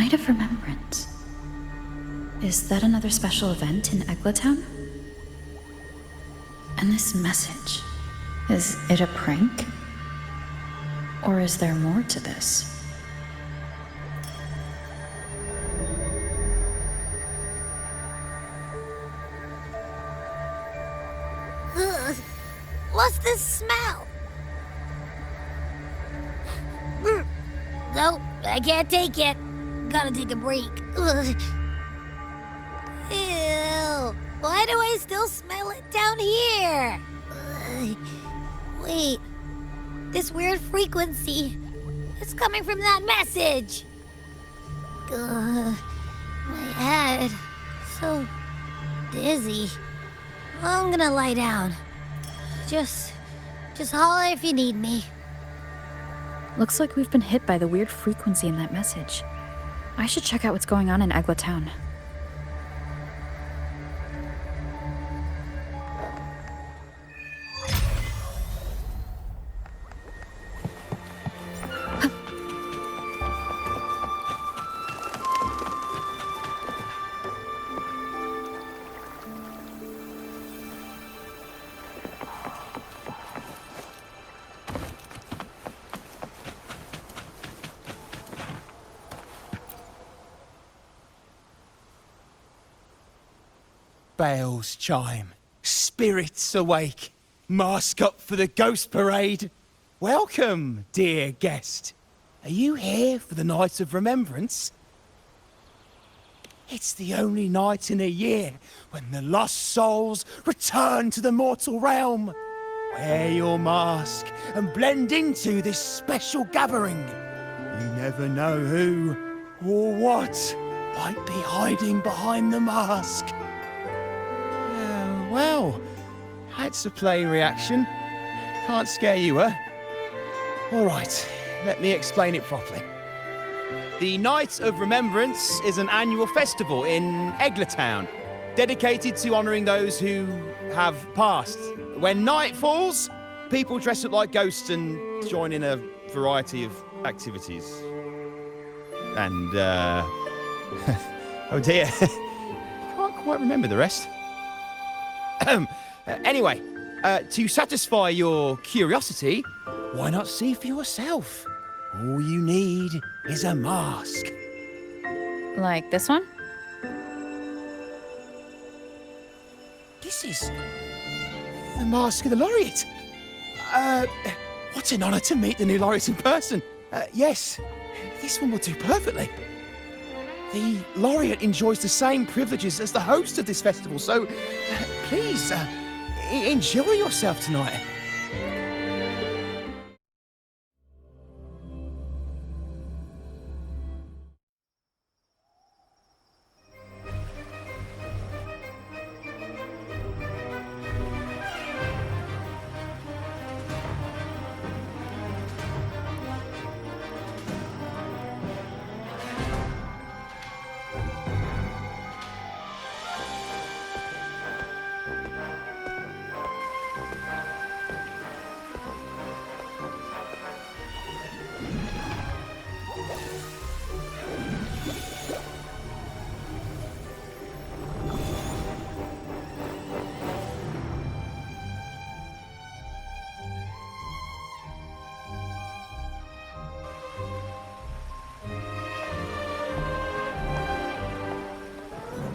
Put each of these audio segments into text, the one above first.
Night of Remembrance. Is that another special event in Eglatown? And this message, is it a prank? Or is there more to this? What's this smell? Nope, I can't take it. Gotta take a break. Ugh. Ew, why do I still smell it down here? Ugh. Wait, this weird frequency, it's coming from that message. Ugh, my head, so dizzy. I'm gonna lie down. Just holler if you need me. Looks like we've been hit by the weird frequency in that message. I should check out what's going on in Eglatown. Bells chime, spirits awake, mask up for the ghost parade. Welcome, dear guest. Are you here for the Night of Remembrance? It's the only night in a year when the lost souls return to the mortal realm. Wear your mask and blend into this special gathering. You never know who or what might be hiding behind the mask. Well, that's a plain reaction. Can't scare you, huh? All right, let me explain it properly. The Night of Remembrance is an annual festival in Eglatown, dedicated to honouring those who have passed. When night falls, people dress up like ghosts and join in a variety of activities. And, oh dear, can't quite remember the rest. Anyway, to satisfy your curiosity, why not see for yourself? All you need is a mask. Like this one? This is the mask of the laureate. What an honour to meet the new laureate in person. Yes, this one will do perfectly. The laureate enjoys the same privileges as the host of this festival, so please, enjoy yourself tonight.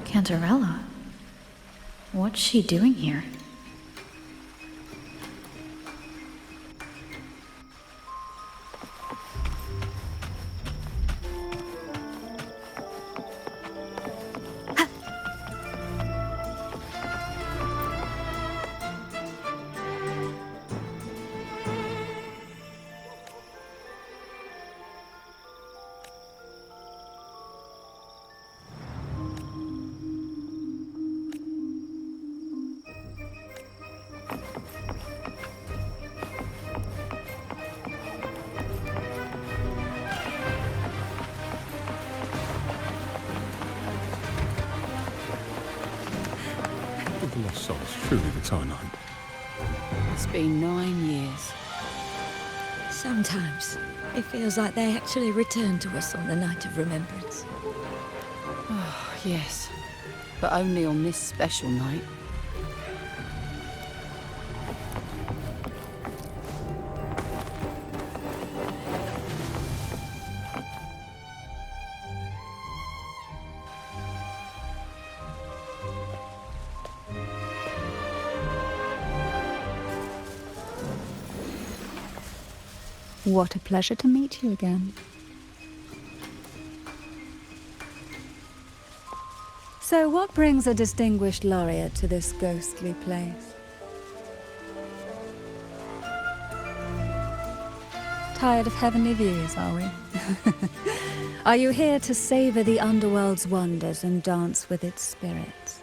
Cantarella? What's she doing here? The lost souls truly return home. It's been 9 years. Sometimes it feels like they actually return to us on the Night of Remembrance. Yes, but only on this special night. What a pleasure to meet you again. So what brings a distinguished laureate to this ghostly place? Tired of heavenly views, are we? Are you here to savor the underworld's wonders and dance with its spirits?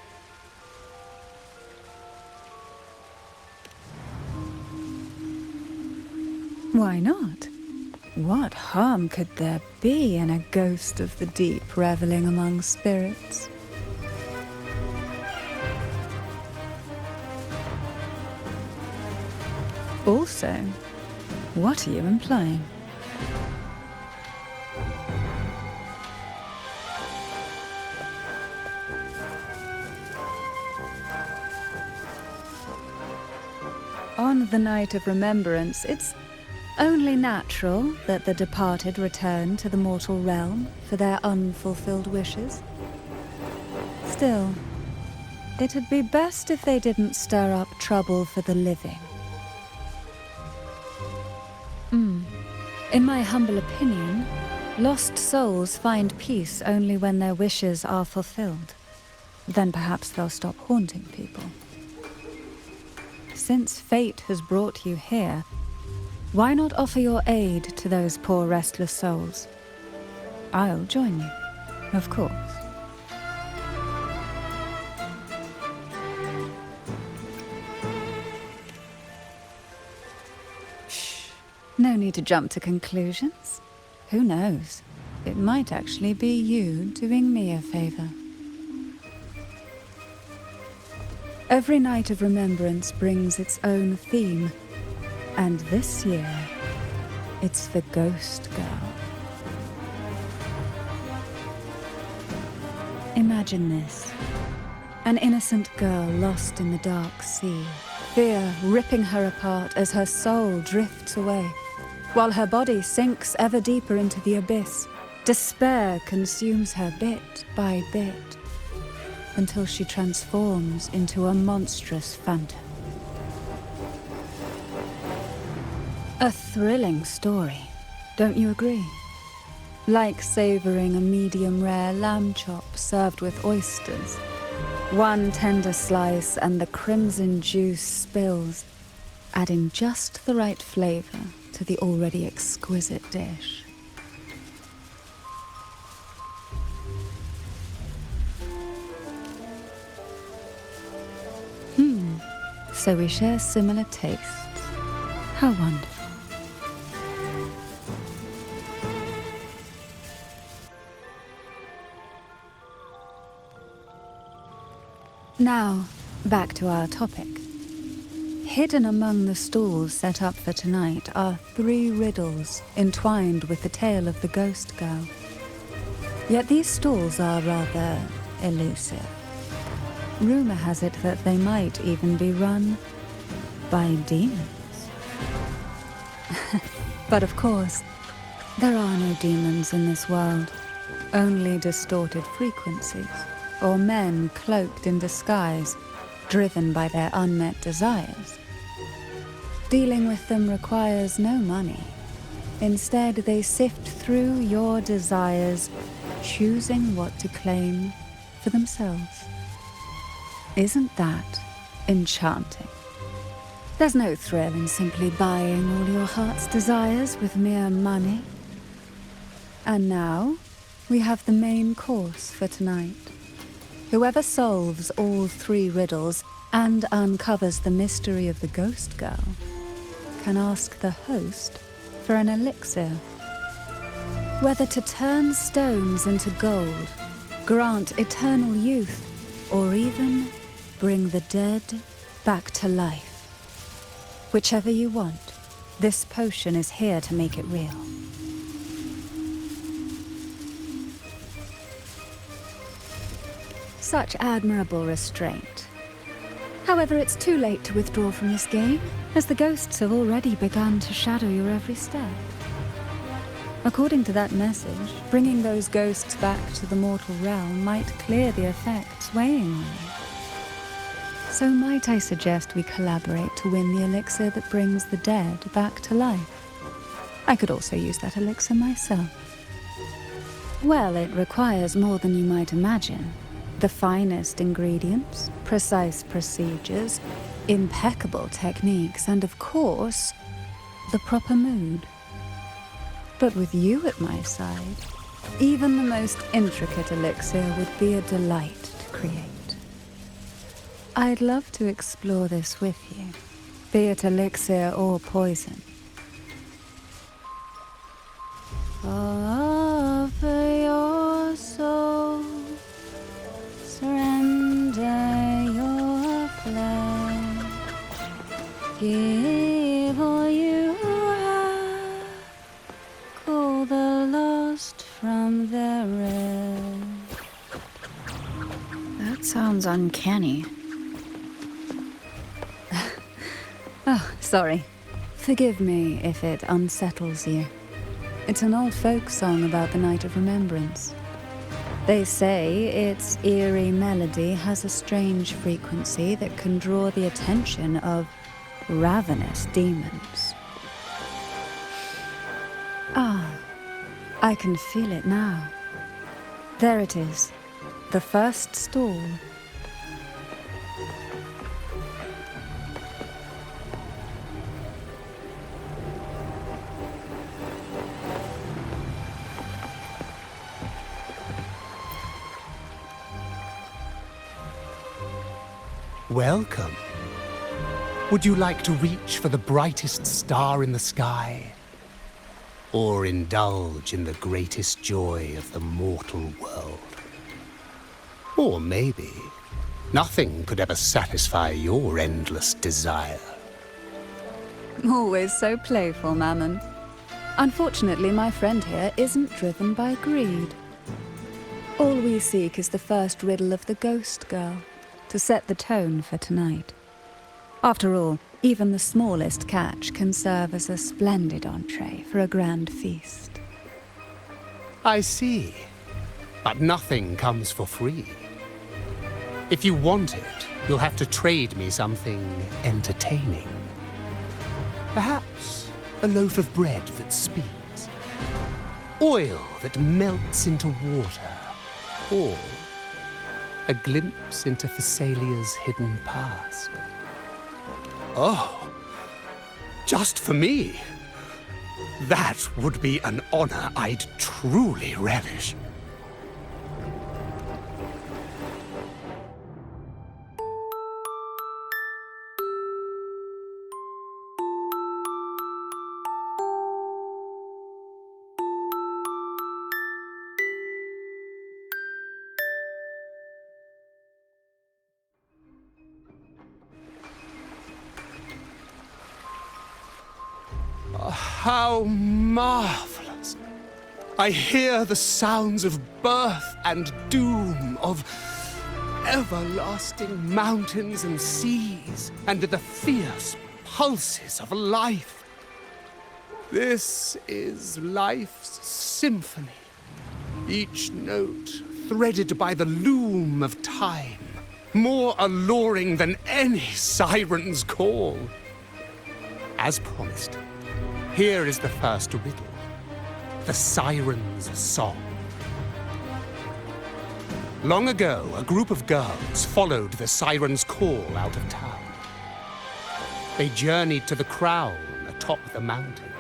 Why not? What harm could there be in a ghost of the deep reveling among spirits? Also, what are you implying? On the night of remembrance, it's only natural that the departed return to the mortal realm for their unfulfilled wishes. Still, it'd be best if they didn't stir up trouble for the living. In my humble opinion, lost souls find peace only when their wishes are fulfilled. Then perhaps they'll stop haunting people. Since fate has brought you here, why not offer your aid to those poor restless souls? I'll join you, of course. No need to jump to conclusions. Who knows? It might actually be you doing me a favor. Every night of remembrance brings its own theme, and this year, it's the Ghost Girl. Imagine this. An innocent girl lost in the dark sea, fear ripping her apart as her soul drifts away. While her body sinks ever deeper into the abyss, despair consumes her bit by bit, until she transforms into a monstrous phantom. A thrilling story, don't you agree? Like savoring a medium-rare lamb chop served with oysters. One tender slice and the crimson juice spills, adding just the right flavor to the already exquisite dish. So we share similar tastes. How wonderful. Now, back to our topic. Hidden among the stalls set up for tonight are 3 riddles entwined with the tale of the ghost girl. Yet these stalls are rather elusive. Rumor has it that they might even be run by demons. But of course, there are no demons in this world, only distorted frequencies, or men cloaked in disguise, driven by their unmet desires. Dealing with them requires no money. Instead, they sift through your desires, choosing what to claim for themselves. Isn't that enchanting? There's no thrill in simply buying all your heart's desires with mere money. And now, we have the main course for tonight. Whoever solves all 3 riddles and uncovers the mystery of the ghost girl can ask the host for an elixir. Whether to turn stones into gold, grant eternal youth, or even bring the dead back to life. Whichever you want, this potion is here to make it real. such admirable restraint. However, it's too late to withdraw from this game, as the ghosts have already begun to shadow your every step. According to that message, bringing those ghosts back to the mortal realm might clear the effects weighing on you. So might I suggest we collaborate to win the elixir that brings the dead back to life? I could also use that elixir myself. Well, it requires more than you might imagine. The finest ingredients, precise procedures, impeccable techniques, and of course, the proper mood. But with you at my side, even the most intricate elixir would be a delight to create. I'd love to explore this with you, be it elixir or poison. Offer your soul, surrender your flesh, give all you have, call the lost from their rest. That sounds uncanny. Oh, sorry. Forgive me if it unsettles you. It's an old folk song about the Night of Remembrance. They say its eerie melody has a strange frequency that can draw the attention of ravenous demons. Ah, I can feel it now. There it is, the first stall. Welcome. Would you like to reach for the brightest star in the sky? Or indulge in the greatest joy of the mortal world? Or maybe nothing could ever satisfy your endless desire. Always so playful, Mammon. Unfortunately, my friend here isn't driven by greed. All we seek is the first riddle of the ghost girl, to set the tone for tonight. After all, even the smallest catch can serve as a splendid entree for a grand feast. I see. But nothing comes for free. If you want it, you'll have to trade me something entertaining. Perhaps a loaf of bread that speaks, oil that melts into water, or a glimpse into Thessalia's hidden past. Oh, just for me? That would be an honor I'd truly relish. How marvelous! I hear the sounds of birth and doom, of everlasting mountains and seas, and the fierce pulses of life. This is life's symphony, each note threaded by the loom of time, more alluring than any siren's call. As promised, here is the first riddle, the siren's song. Long ago, a group of girls followed the siren's call out of town. They journeyed to the crown atop the mountain,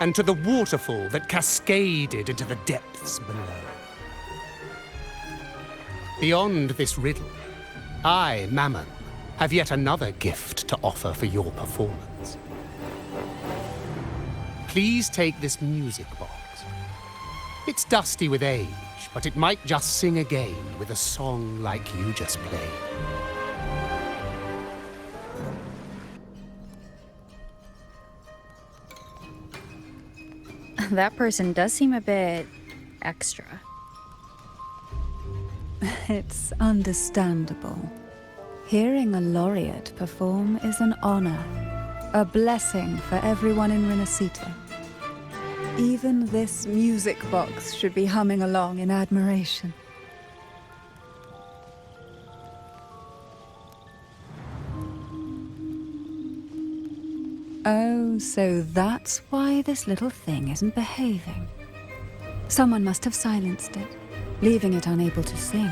and to the waterfall that cascaded into the depths below. Beyond this riddle, I, Mammon, have yet another gift to offer for your performance. Please take this music box. It's dusty with age, but it might just sing again with a song like you just played. That person does seem a bit extra. It's understandable. Hearing a laureate perform is an honor, a blessing for everyone in Renacita. Even this music box should be humming along in admiration. Oh, so that's why this little thing isn't behaving. Someone must have silenced it, leaving it unable to sing.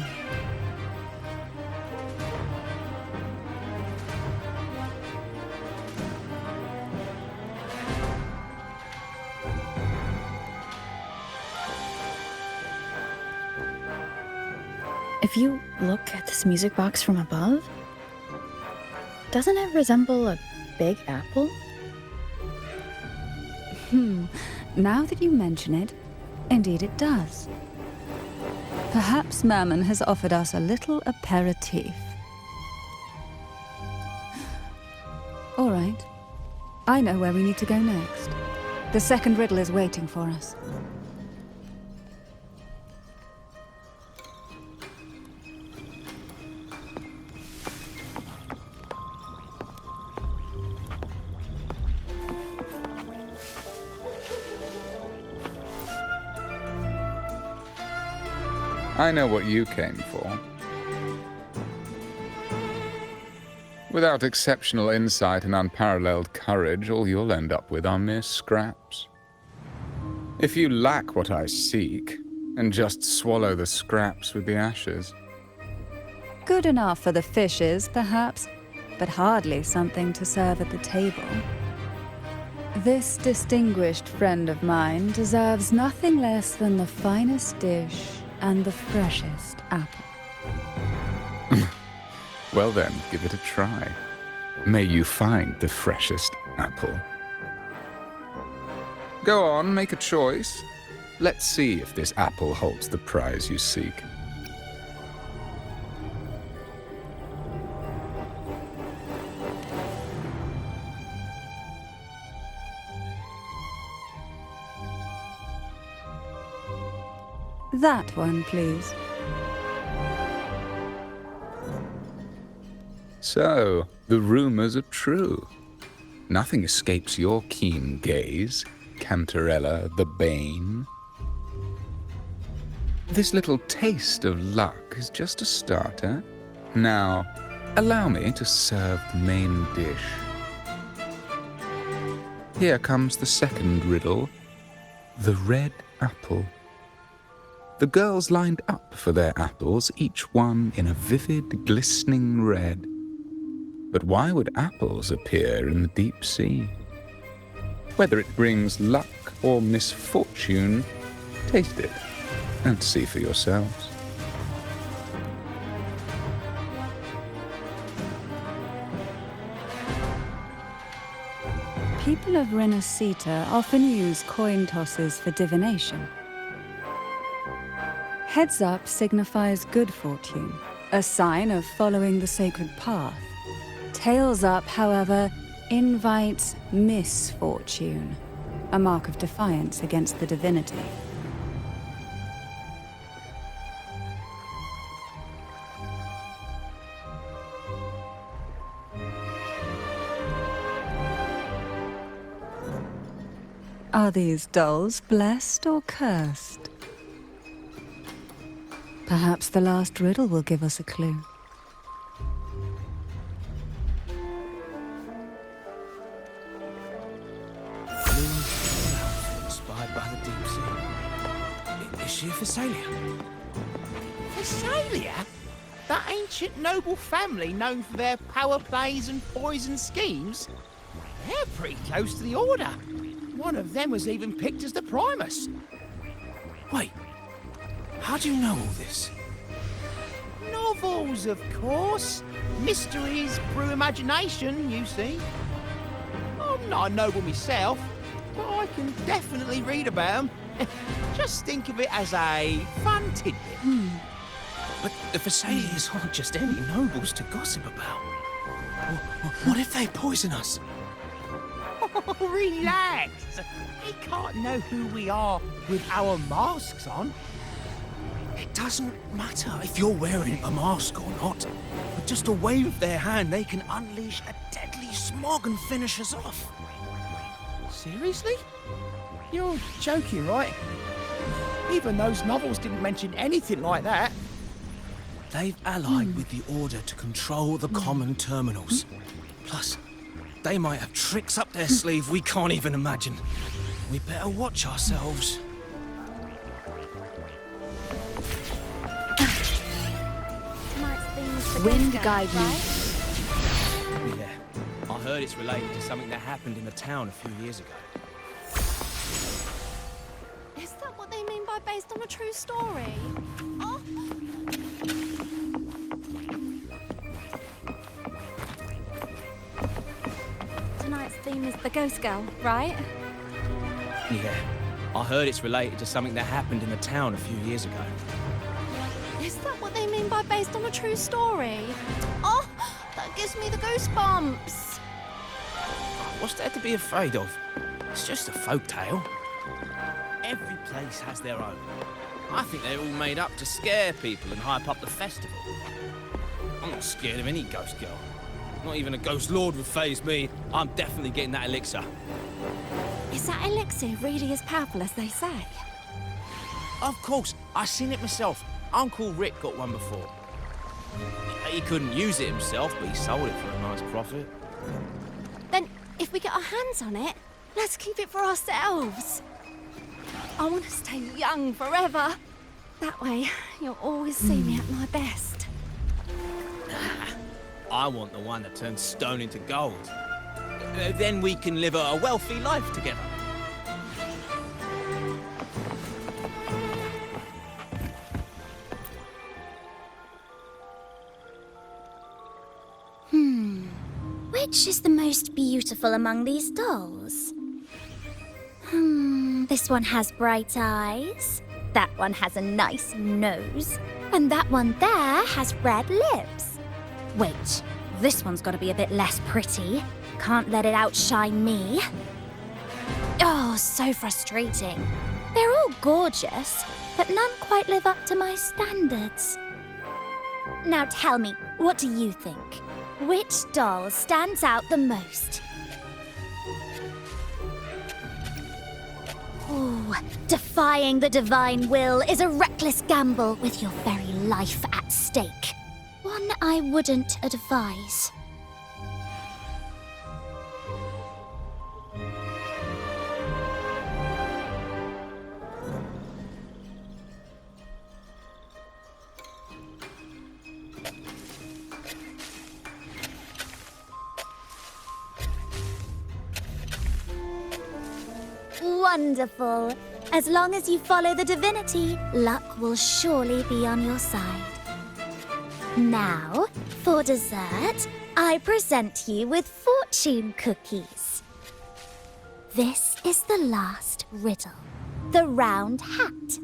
If you look at this music box from above, doesn't it resemble a big apple? Now that you mention it, indeed it does. Perhaps Mammon has offered us a little aperitif. All right. I know where we need to go next. The second riddle is waiting for us. I know what you came for. Without exceptional insight and unparalleled courage, all you'll end up with are mere scraps. If you lack what I seek, and just swallow the scraps with the ashes. Good enough for the fishes, perhaps, but hardly something to serve at the table. This distinguished friend of mine deserves nothing less than the finest dish and the freshest apple. Well then, give it a try. May you find the freshest apple. Go on, make a choice. Let's see if this apple holds the prize you seek. That one, please. So, the rumors are true. Nothing escapes your keen gaze, Cantarella the Bane. This little taste of luck is just a starter. Now, allow me to serve the main dish. Here comes the second riddle, the red apple. The girls lined up for their apples, each one in a vivid, glistening red. But why would apples appear in the deep sea? Whether it brings luck or misfortune, taste it and see for yourselves. People of Renacita often use coin tosses for divination. Heads up signifies good fortune, a sign of following the sacred path. Tails up, however, invites misfortune, a mark of defiance against the divinity. Are these dolls blessed or cursed? Perhaps the last riddle will give us a clue. Inspired by the deep sea. Is she a Phasalia? Phasalia? That ancient noble family known for their power plays and poison schemes? They're pretty close to the Order. One of them was even picked as the Primus. Wait, how do you know all this? Novels, of course. Mysteries brew imagination, you see. I'm not a noble myself, but I can definitely read about them. Just think of it as a fun tidbit. But the Phasalias aren't just any nobles to gossip about. What if they poison us? Oh, relax. They can't know who we are with our masks on. It doesn't matter if you're wearing a mask or not. With just a wave of their hand, they can unleash a deadly smog and finish us off. Seriously? You're joking, right? Even those novels didn't mention anything like that. They've allied with the Order to control the common terminals. Plus, they might have tricks up their sleeve we can't even imagine. We better watch ourselves. Wind guide me. Yeah. I heard it's related to something that happened in the town a few years ago. Is that what they mean by based on a true story? Oh. Tonight's theme is the ghost girl, right? Yeah. I heard it's related to something that happened in the town a few years ago. Is that what they mean by based on a true story? Oh, that gives me the goosebumps. What's there to be afraid of? It's just a folk tale. Every place has their own. I think they're all made up to scare people and hype up the festival. I'm not scared of any ghost girl. Not even a ghost lord would faze me. I'm definitely getting that elixir. Is that elixir really as powerful as they say? Of course, I seen it myself. Uncle Rick got one before. He couldn't use it himself, but he sold it for a nice profit. Then, if we get our hands on it, let's keep it for ourselves. I want to stay young forever. That way, you'll always see me at my best. I want the one that turns stone into gold. Then we can live a wealthy life together. Which is the most beautiful among these dolls? This one has bright eyes. That one has a nice nose. And that one there has red lips. Wait, this one's got to be a bit less pretty. Can't let it outshine me. Oh, so frustrating. They're all gorgeous, but none quite live up to my standards. Now tell me, what do you think? Which doll stands out the most? Oh, defying the divine will is a reckless gamble with your very life at stake. One I wouldn't advise. Wonderful. As long as you follow the divinity, luck will surely be on your side. Now, for dessert, I present you with fortune cookies. This is the last riddle. The round hat.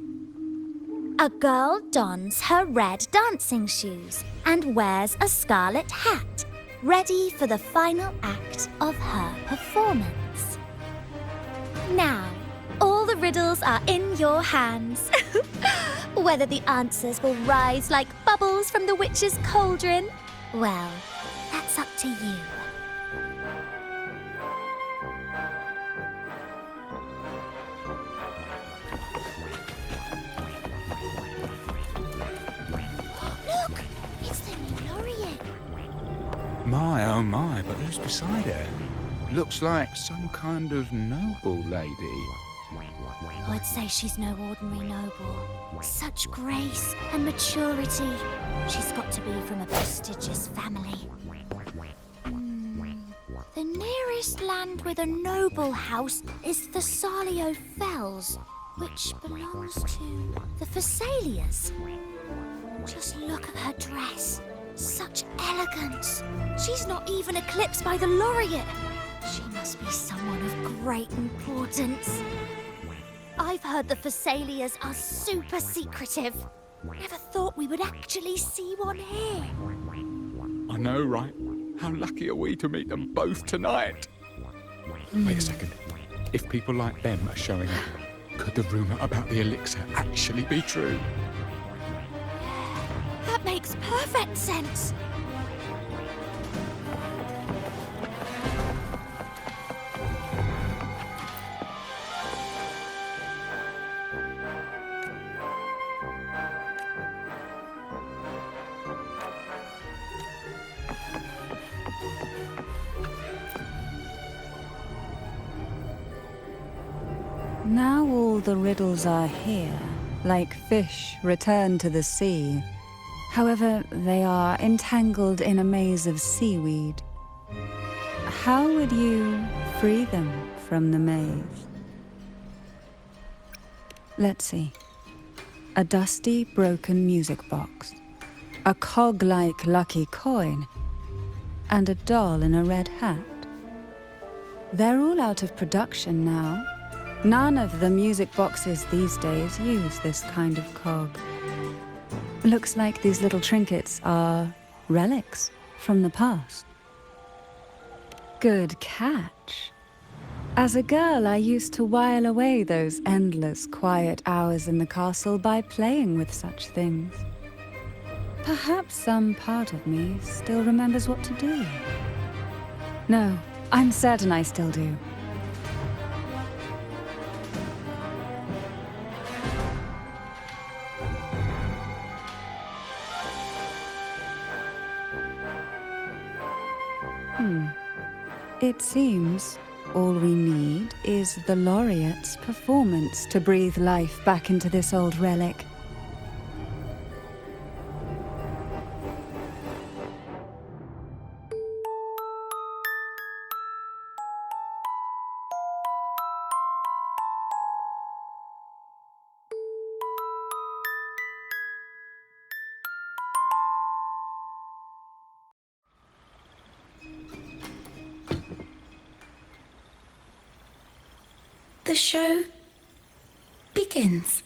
A girl dons her red dancing shoes and wears a scarlet hat, ready for the final act of her performance. Now, all the riddles are in your hands. Whether the answers will rise like bubbles from the witch's cauldron, well, that's up to you. Look, it's the new laureate. My, oh my, but who's beside her? Looks like some kind of noble lady. I'd say she's no ordinary noble. Such grace and maturity. She's got to be from a prestigious family. The nearest land with a noble house is the Salio Fells, which belongs to the Thessalias. Just look at her dress. Such elegance. She's not even eclipsed by the laureate. She must be someone of great importance. I've heard the Thessalias are super secretive. Never thought we would actually see one here. I know, right? How lucky are we to meet them both tonight? Wait a second. If people like them are showing up, could the rumour about the elixir actually be true? That makes perfect sense. Now all the riddles are here, like fish returned to the sea. However, they are entangled in a maze of seaweed. How would you free them from the maze? Let's see. A dusty, broken music box, a cog-like lucky coin, and a doll in a red hat. They're all out of production now. None of the music boxes these days use this kind of cog. Looks like these little trinkets are relics from the past. Good catch. As a girl, I used to while away those endless, quiet hours in the castle by playing with such things. Perhaps some part of me still remembers what to do. No, I'm certain I still do. It seems all we need is the laureate's performance to breathe life back into this old relic. The show begins.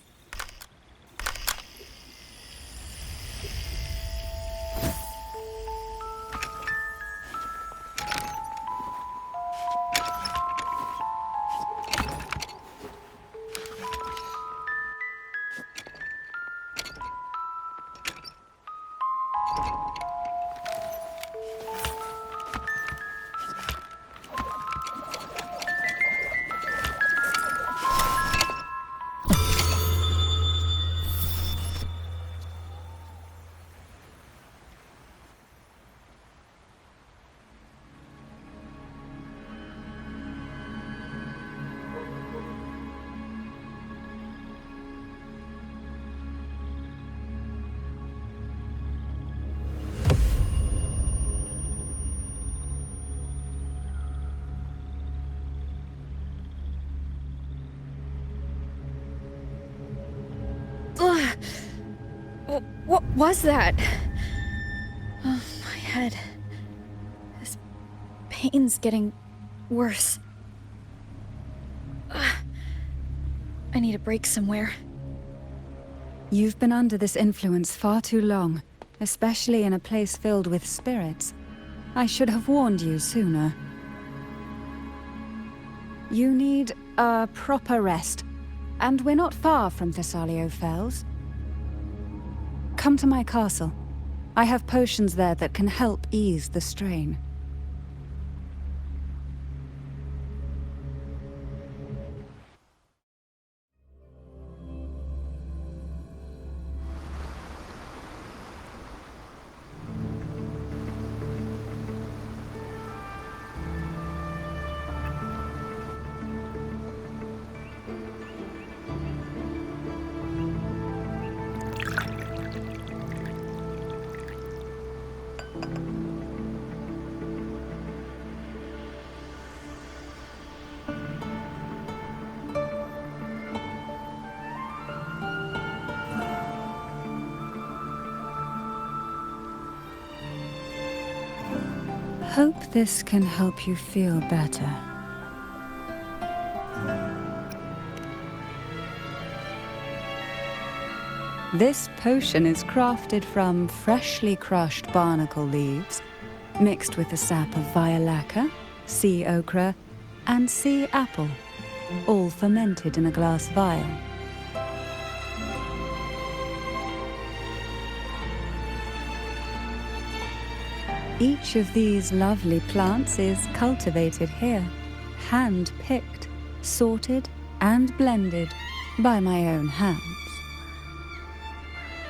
What was that? Oh, my head. This pain's getting worse. I need a break somewhere. You've been under this influence far too long, especially in a place filled with spirits. I should have warned you sooner. You need a proper rest, and we're not far from Thessalio Fells. Come to my castle. I have potions there that can help ease the strain. Hope this can help you feel better. This potion is crafted from freshly crushed barnacle leaves, mixed with the sap of violaca, sea ochre, and sea apple, all fermented in a glass vial. Each of these lovely plants is cultivated here, hand-picked, sorted and blended by my own hands.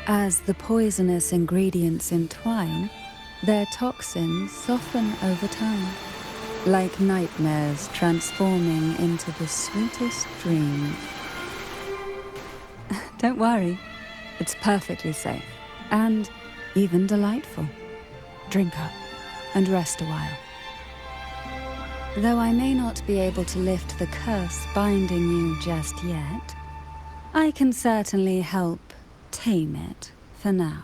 As the poisonous ingredients entwine, their toxins soften over time, like nightmares transforming into the sweetest dreams. Don't worry, it's perfectly safe and even delightful. Drink up and rest a while. Though I may not be able to lift the curse binding you just yet, I can certainly help tame it for now.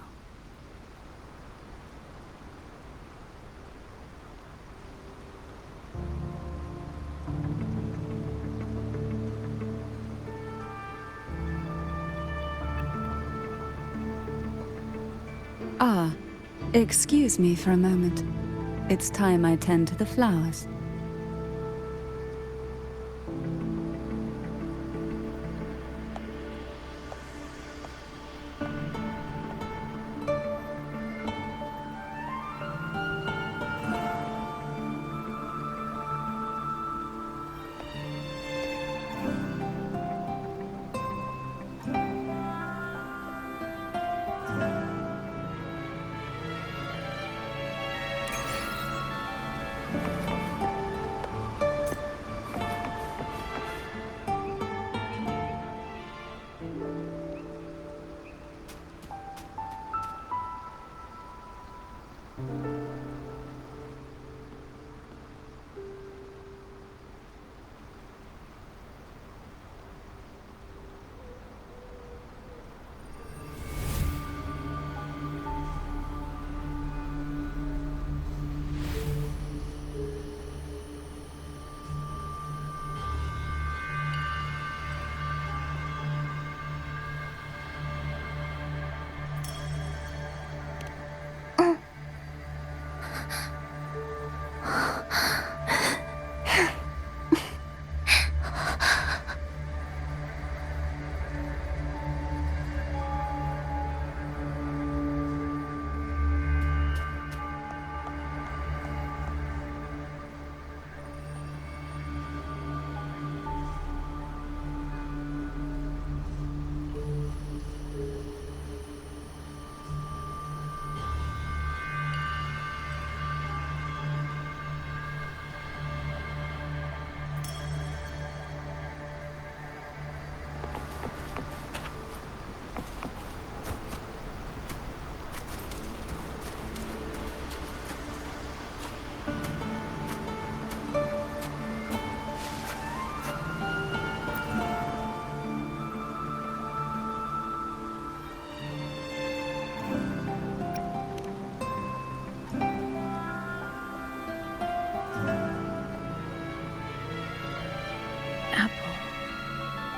Ah, excuse me for a moment. It's time I tend to the flowers.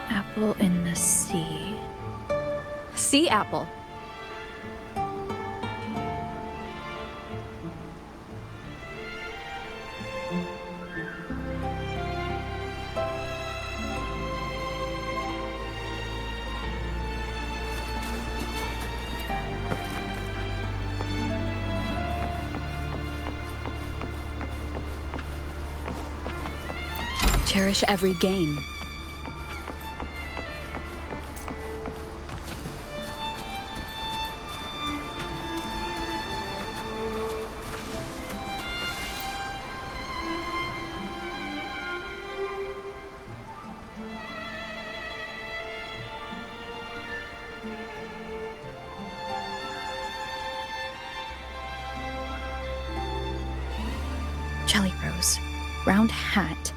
Apple in the sea. Sea apple. Cherish every gain. Jelly rose. Round hat.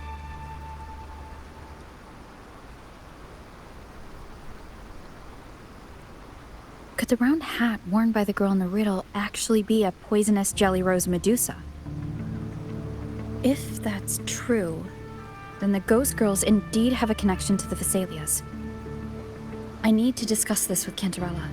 Could the round hat worn by the girl in the riddle actually be a poisonous jelly rose Medusa? If that's true, then the ghost girls indeed have a connection to the Vesalias. I need to discuss this with Cantarella.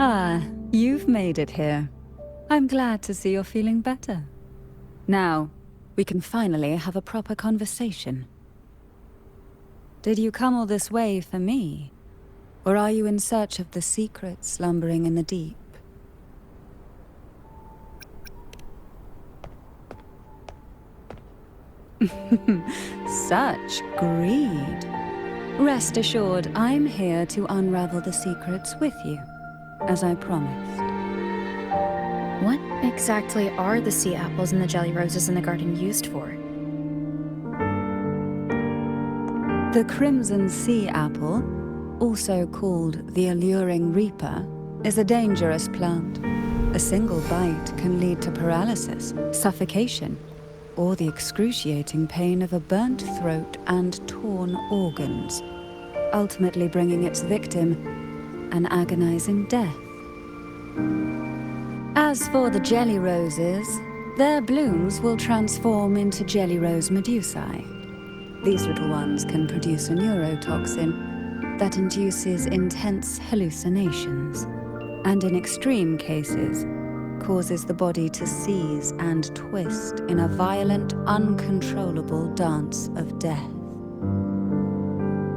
Ah, you've made it here. I'm glad to see you're feeling better. Now, we can finally have a proper conversation. Did you come all this way for me? Or are you in search of the secret slumbering in the deep? Such greed. Rest assured, I'm here to unravel the secrets with you, as I promised. What exactly are the sea apples and the jelly roses in the garden used for? The crimson sea apple, also called the alluring reaper, is a dangerous plant. A single bite can lead to paralysis, suffocation, or the excruciating pain of a burnt throat and torn organs, ultimately bringing its victim an agonizing death. As for the jelly roses, their blooms will transform into jelly rose medusae. These little ones can produce a neurotoxin that induces intense hallucinations, and in extreme cases, causes the body to seize and twist in a violent, uncontrollable dance of death.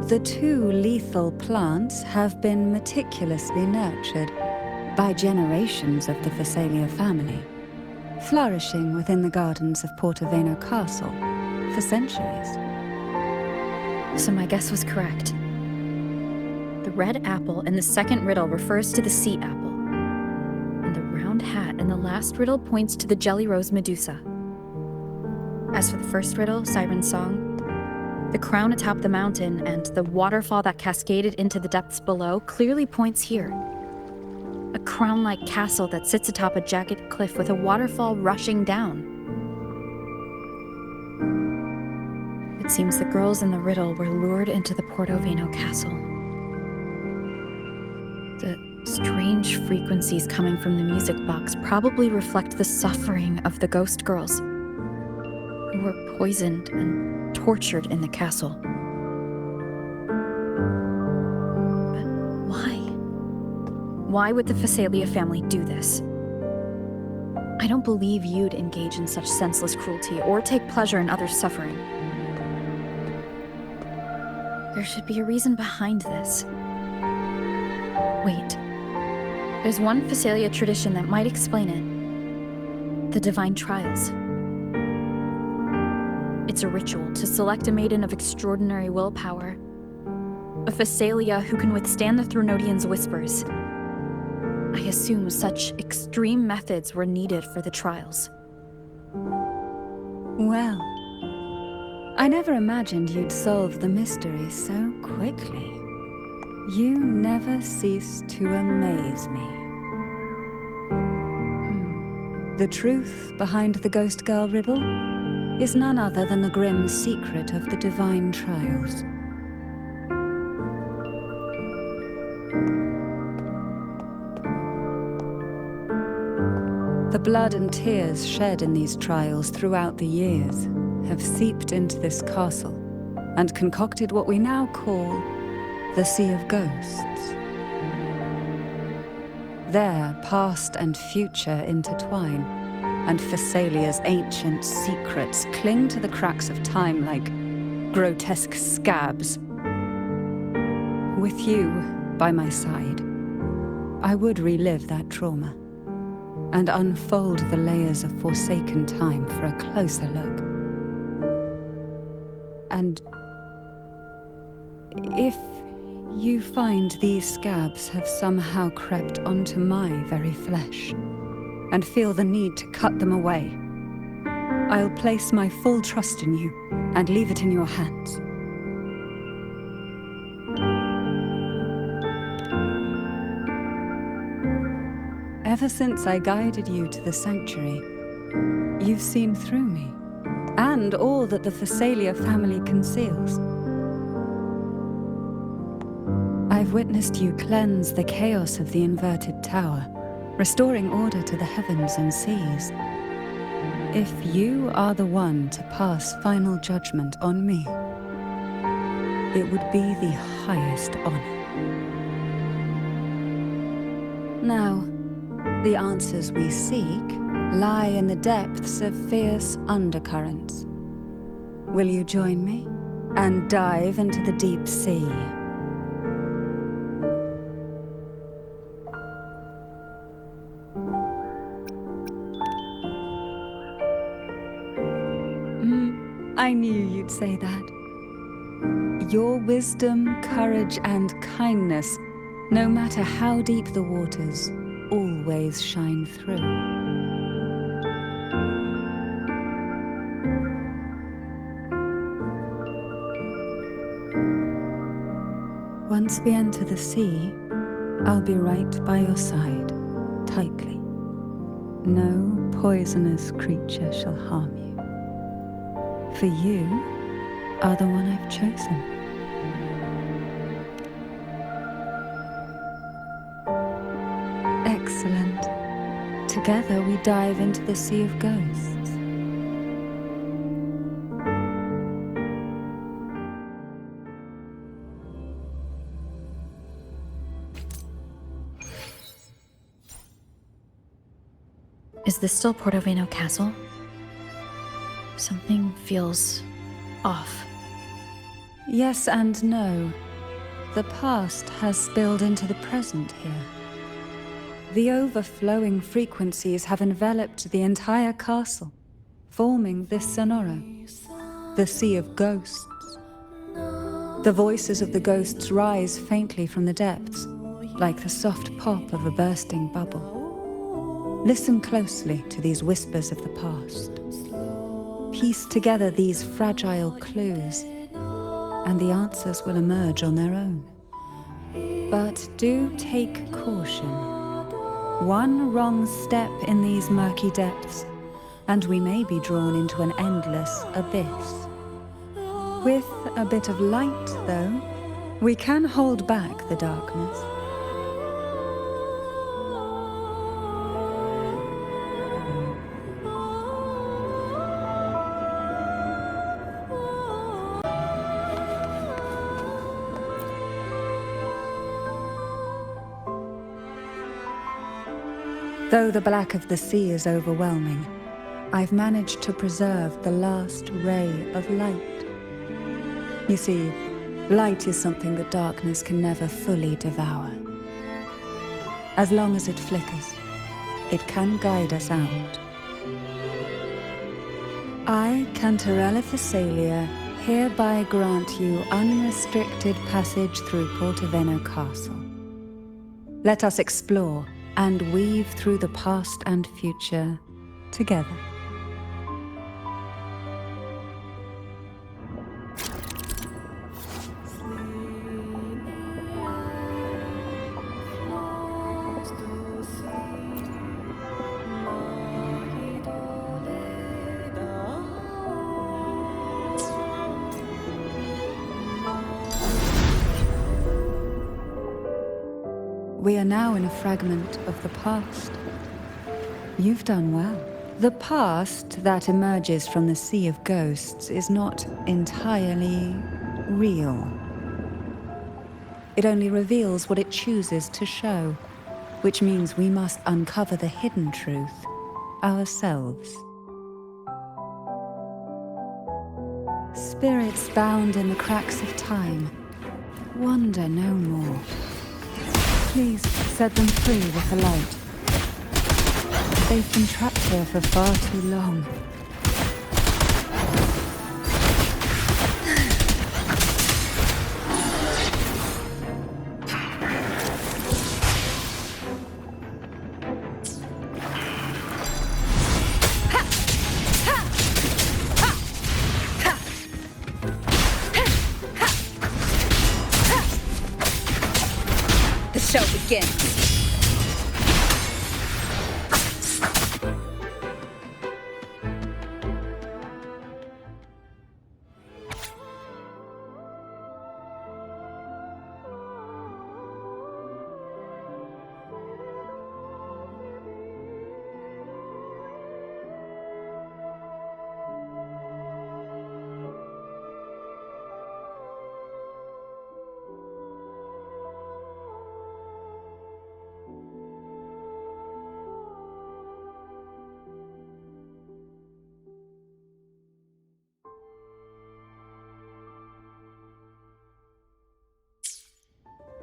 The two lethal plants have been meticulously nurtured by generations of the Phasalia family, flourishing within the gardens of Portoveno Castle for centuries. So my guess was correct. The red apple in the second riddle refers to the sea apple, and the round hat in the last riddle points to the jelly rose medusa. As for the first riddle, Siren's Song, the crown atop the mountain and the waterfall that cascaded into the depths below clearly points here. A crown-like castle that sits atop a jagged cliff with a waterfall rushing down. It seems the girls in the riddle were lured into the Portoveno castle. The strange frequencies coming from the music box probably reflect the suffering of the ghost girls, who were poisoned and tortured in the castle. But why? Why would the Phasalia family do this? I don't believe you'd engage in such senseless cruelty or take pleasure in others' suffering. There should be a reason behind this. Wait. There's one Phasalia tradition that might explain it. The Divine Trials. It's a ritual to select a maiden of extraordinary willpower. A Phasalia who can withstand the Thronodians' whispers. I assume such extreme methods were needed for the trials. Well, I never imagined you'd solve the mystery so quickly. You never cease to amaze me. The truth behind the Ghost Girl riddle is none other than the grim secret of the Divine Trials. The blood and tears shed in these trials throughout the years have seeped into this castle and concocted what we now call the Sea of Ghosts. There, past and future intertwine, and Phasalia's ancient secrets cling to the cracks of time like grotesque scabs. With you by my side, I would relive that trauma and unfold the layers of forsaken time for a closer look. And if you find these scabs have somehow crept onto my very flesh, and feel the need to cut them away, I'll place my full trust in you and leave it in your hands. Ever since I guided you to the sanctuary, you've seen through me, and all that the Phasalia family conceals. I've witnessed you cleanse the chaos of the inverted tower, restoring order to the heavens and seas. If you are the one to pass final judgment on me, it would be the highest honor. Now, the answers we seek lie in the depths of fierce undercurrents. Will you join me and dive into the deep sea? I knew you'd say that. Your wisdom, courage, and kindness, no matter how deep the waters, always shine through. Once we enter the sea, I'll be right by your side, tightly. No poisonous creature shall harm you. For you are the one I've chosen. Excellent. Together we dive into the sea of ghosts. Is this still Portovino Castle? Something feels off. Yes and no. The past has spilled into the present here. The overflowing frequencies have enveloped the entire castle, forming this sonoro, the sea of ghosts. The voices of the ghosts rise faintly from the depths, like the soft pop of a bursting bubble. Listen closely to these whispers of the past. Piece together these fragile clues, and the answers will emerge on their own. But do take caution. One wrong step in these murky depths, and we may be drawn into an endless abyss. With a bit of light, though, we can hold back the darkness. Though the black of the sea is overwhelming, I've managed to preserve the last ray of light. You see, light is something that darkness can never fully devour. As long as it flickers, it can guide us out. I, Cantarella Thessalia, hereby grant you unrestricted passage through Portovino Castle. Let us explore and weave through the past and future together. We are now in a fragment of the past. You've done well. The past that emerges from the sea of ghosts is not entirely real. It only reveals what it chooses to show, which means we must uncover the hidden truth ourselves. Spirits bound in the cracks of time, wander no more. Please set them free with the light. They've been trapped here for far too long. The show begins.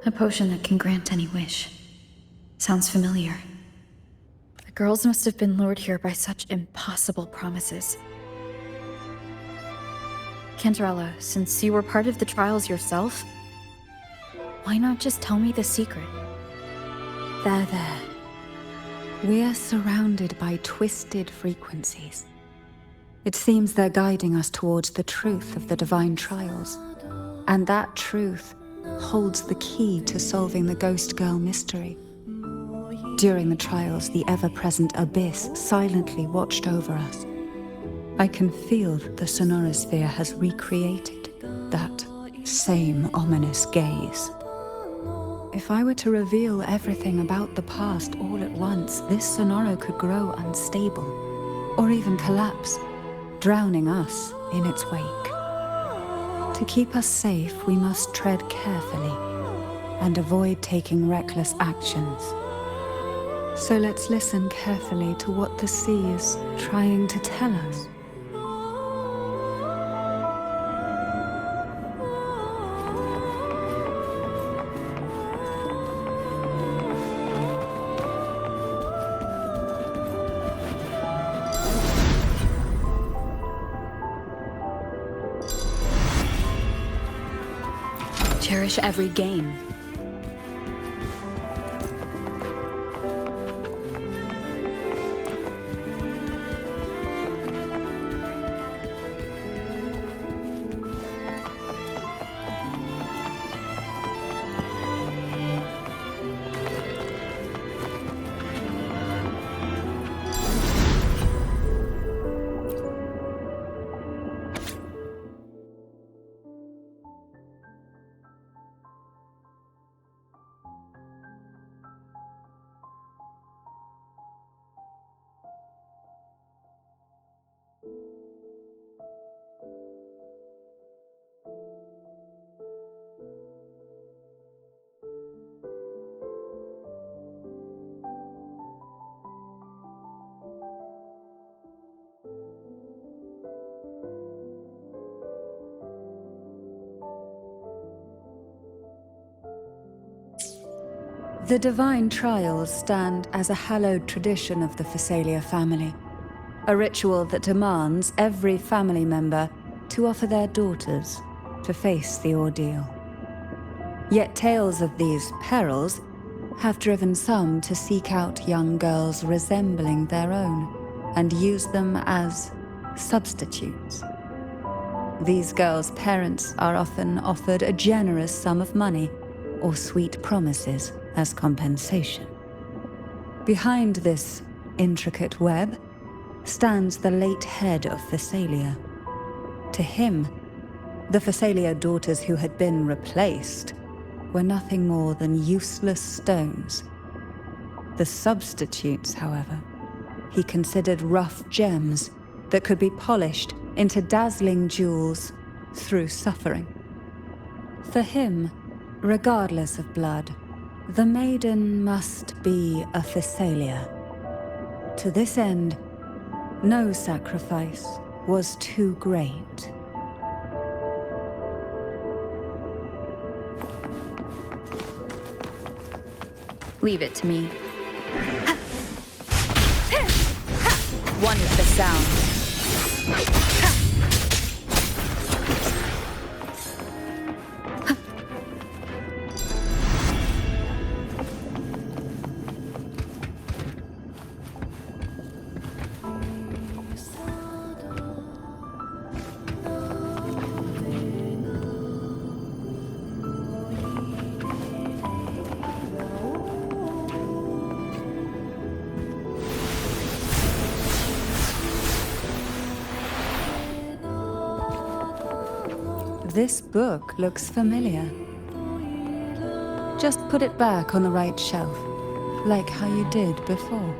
A potion that can grant any wish. Sounds familiar. The girls must have been lured here by such impossible promises. Cantarella, since you were part of the trials yourself, why not just tell me the secret? There. We are surrounded by twisted frequencies. It seems they're guiding us towards the truth of the divine trials. And that truth holds the key to solving the Ghost Girl mystery. During the trials, the ever-present abyss silently watched over us. I can feel that the sonorosphere has recreated that same ominous gaze. If I were to reveal everything about the past all at once, this sonoro could grow unstable, or even collapse, drowning us in its wake. To keep us safe, we must tread carefully and avoid taking reckless actions. So let's listen carefully to what the sea is trying to tell us. Cherish every game. The divine trials stand as a hallowed tradition of the Phasalia family, a ritual that demands every family member to offer their daughters to face the ordeal. Yet tales of these perils have driven some to seek out young girls resembling their own and use them as substitutes. These girls' parents are often offered a generous sum of money or sweet promises as compensation. Behind this intricate web stands the late head of Phasalia. To him, the Phasalia daughters who had been replaced were nothing more than useless stones. The substitutes, however, he considered rough gems that could be polished into dazzling jewels through suffering. For him, regardless of blood, the maiden must be a Phasalia. To this end, no sacrifice was too great. Leave it to me. One with the sound. This book looks familiar. Just put it back on the right shelf, like how you did before.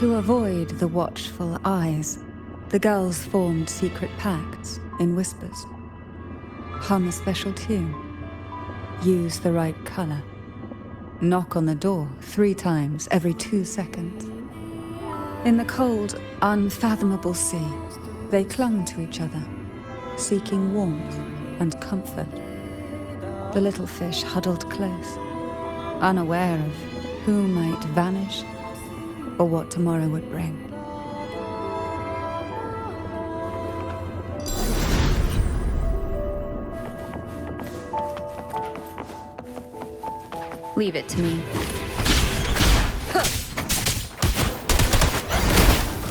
To avoid the watchful eyes, the girls formed secret pacts in whispers. Hum a special tune. Use the right color. Knock on the door 3 times every 2 seconds. In the cold, unfathomable sea, they clung to each other, seeking warmth and comfort. The little fish huddled close, unaware of who might vanish or what tomorrow would bring. Leave it to me.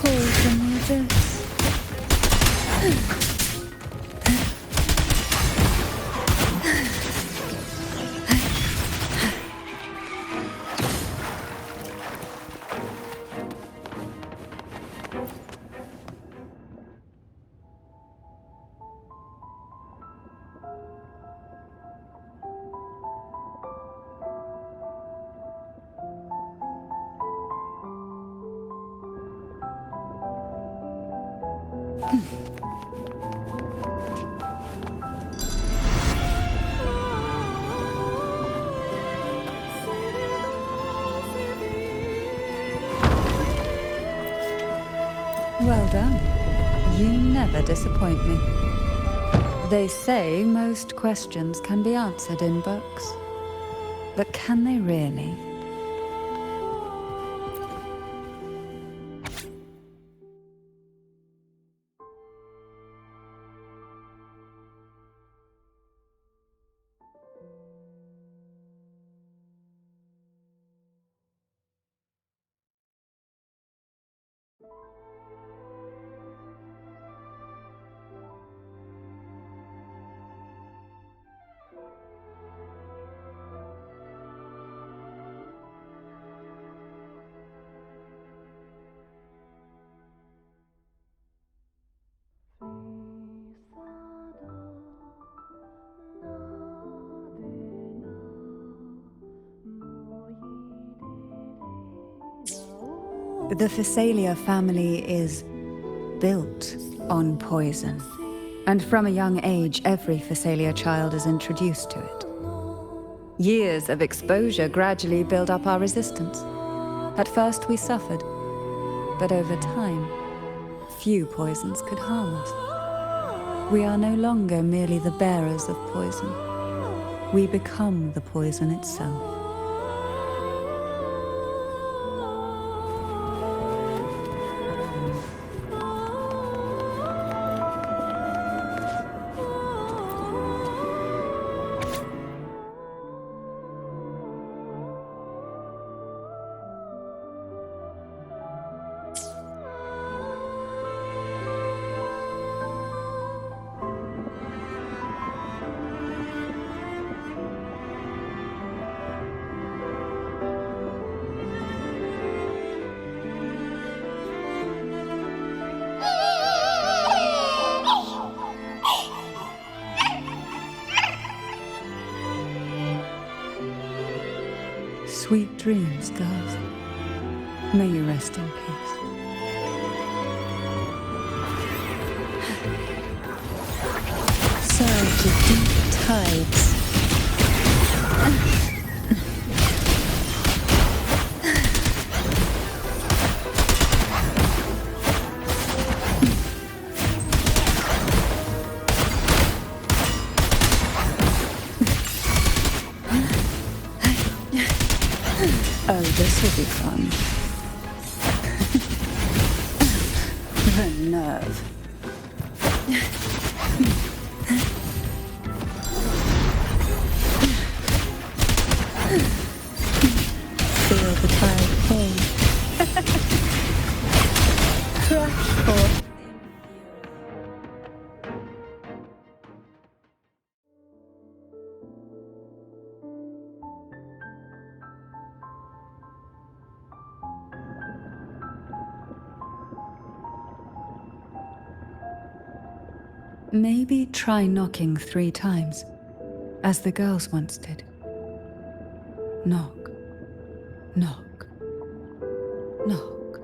Call from the abyss. Well done. You never disappoint me. They say most questions can be answered in books. But can they really? The Phasalia family is built on poison. And from a young age, every Phasalia child is introduced to it. Years of exposure gradually build up our resistance. At first we suffered, but over time, few poisons could harm us. We are no longer merely the bearers of poison. We become the poison itself. Sweet dreams, girls. May you rest in peace. Surge of deep tides. Oh, this will be fun. The nerve. Feel the tide fall. Crash forth. Maybe try knocking 3 times, as the girls once did. Knock, knock, knock.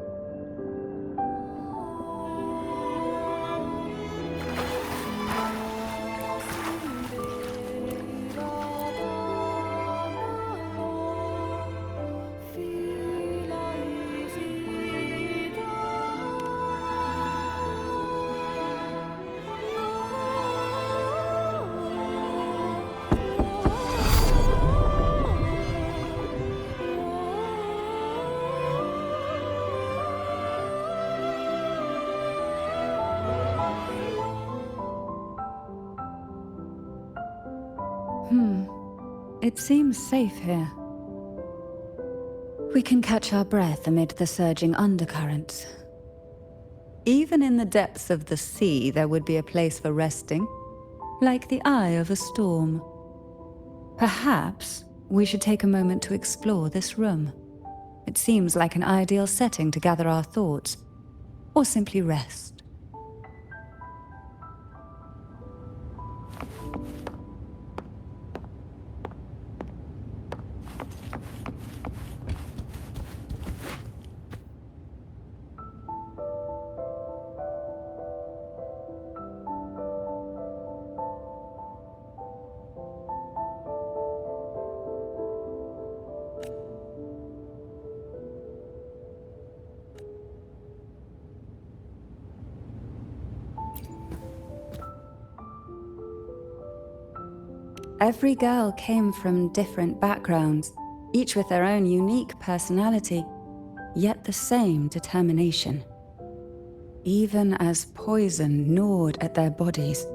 It seems safe here. We can catch our breath amid the surging undercurrents. Even in the depths of the sea, there would be a place for resting, like the eye of a storm. Perhaps we should take a moment to explore this room. It seems like an ideal setting to gather our thoughts, or simply rest. Every girl came from different backgrounds, each with their own unique personality, yet the same determination. Even as poison gnawed at their bodies,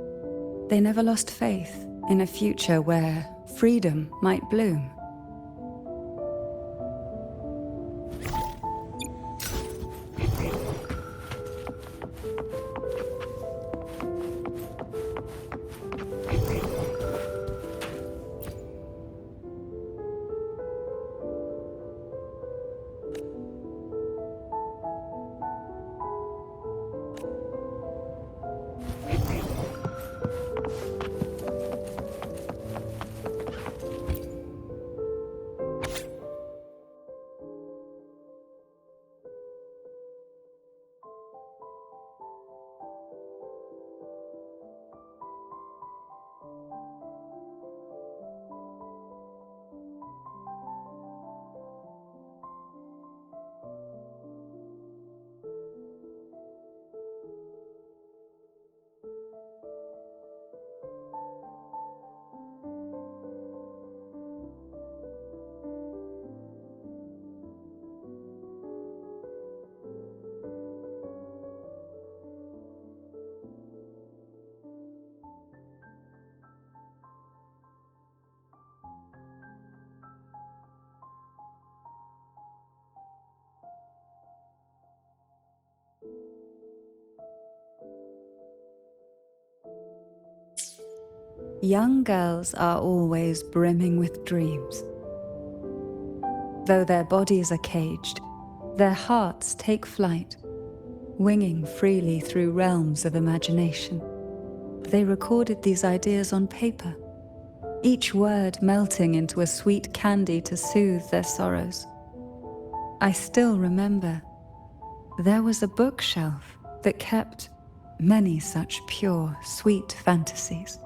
they never lost faith in a future where freedom might bloom. Young girls are always brimming with dreams. Though their bodies are caged, their hearts take flight, winging freely through realms of imagination. They recorded these ideas on paper, each word melting into a sweet candy to soothe their sorrows. I still remember there was a bookshelf that kept many such pure, sweet fantasies.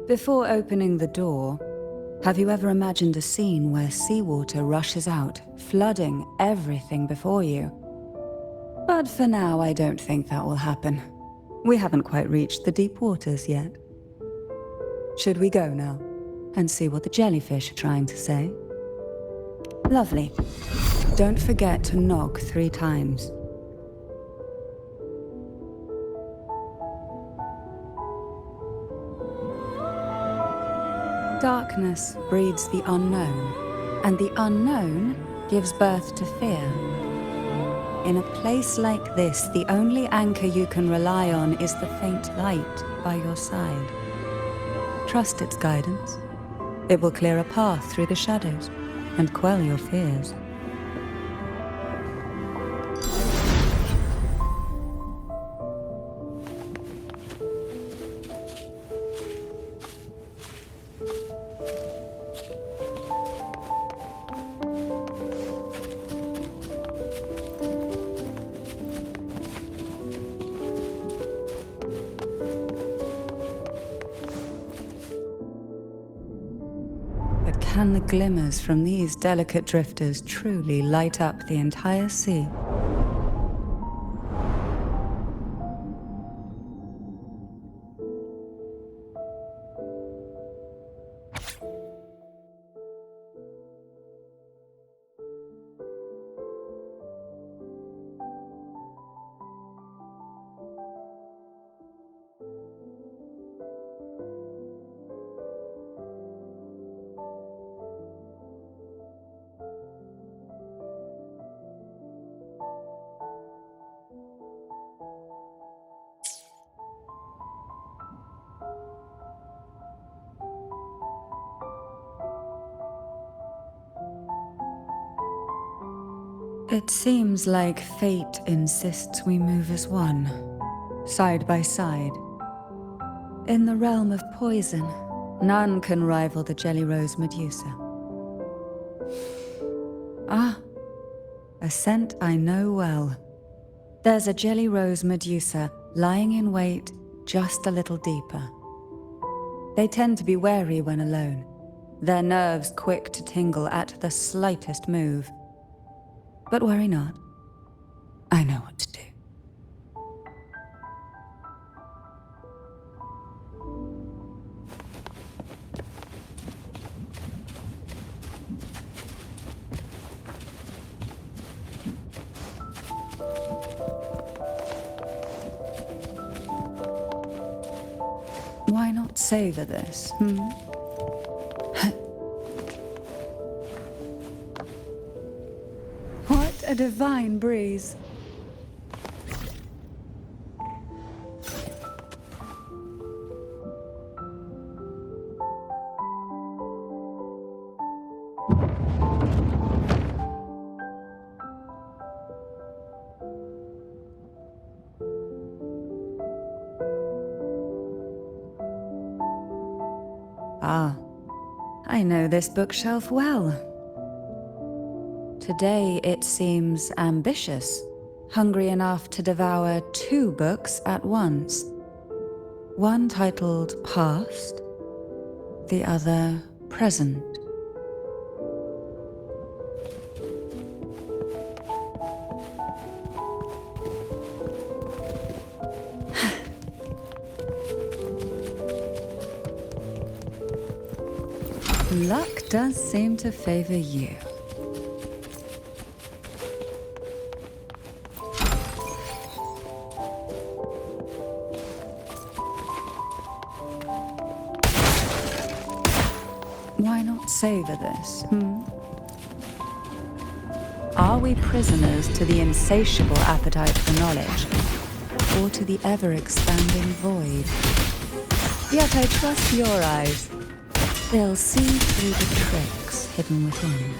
Before opening the door, have you ever imagined a scene where seawater rushes out, flooding everything before you? But for now, I don't think that will happen. We haven't quite reached the deep waters yet. Should we go now and see what the jellyfish are trying to say? Lovely. Don't forget to knock 3 times. Darkness breeds the unknown, and the unknown gives birth to fear. In a place like this, the only anchor you can rely on is the faint light by your side. Trust its guidance. It will clear a path through the shadows and quell your fears. Can the glimmers from these delicate drifters truly light up the entire sea? It seems like fate insists we move as one, side by side. In the realm of poison, none can rival the Jelly Rose Medusa. Ah, a scent I know well. There's a Jelly Rose Medusa lying in wait just a little deeper. They tend to be wary when alone, their nerves quick to tingle at the slightest move. But worry not. I know what to do. Why not savor this, What a divine breeze. Ah, I know this bookshelf well. Today it seems ambitious, hungry enough to devour 2 books at once. One titled Past, the other Present. Luck does seem to favor you. Why not savor this, Are we prisoners to the insatiable appetite for knowledge, or to the ever-expanding void? Yet I trust your eyes. They'll see through the tricks hidden within.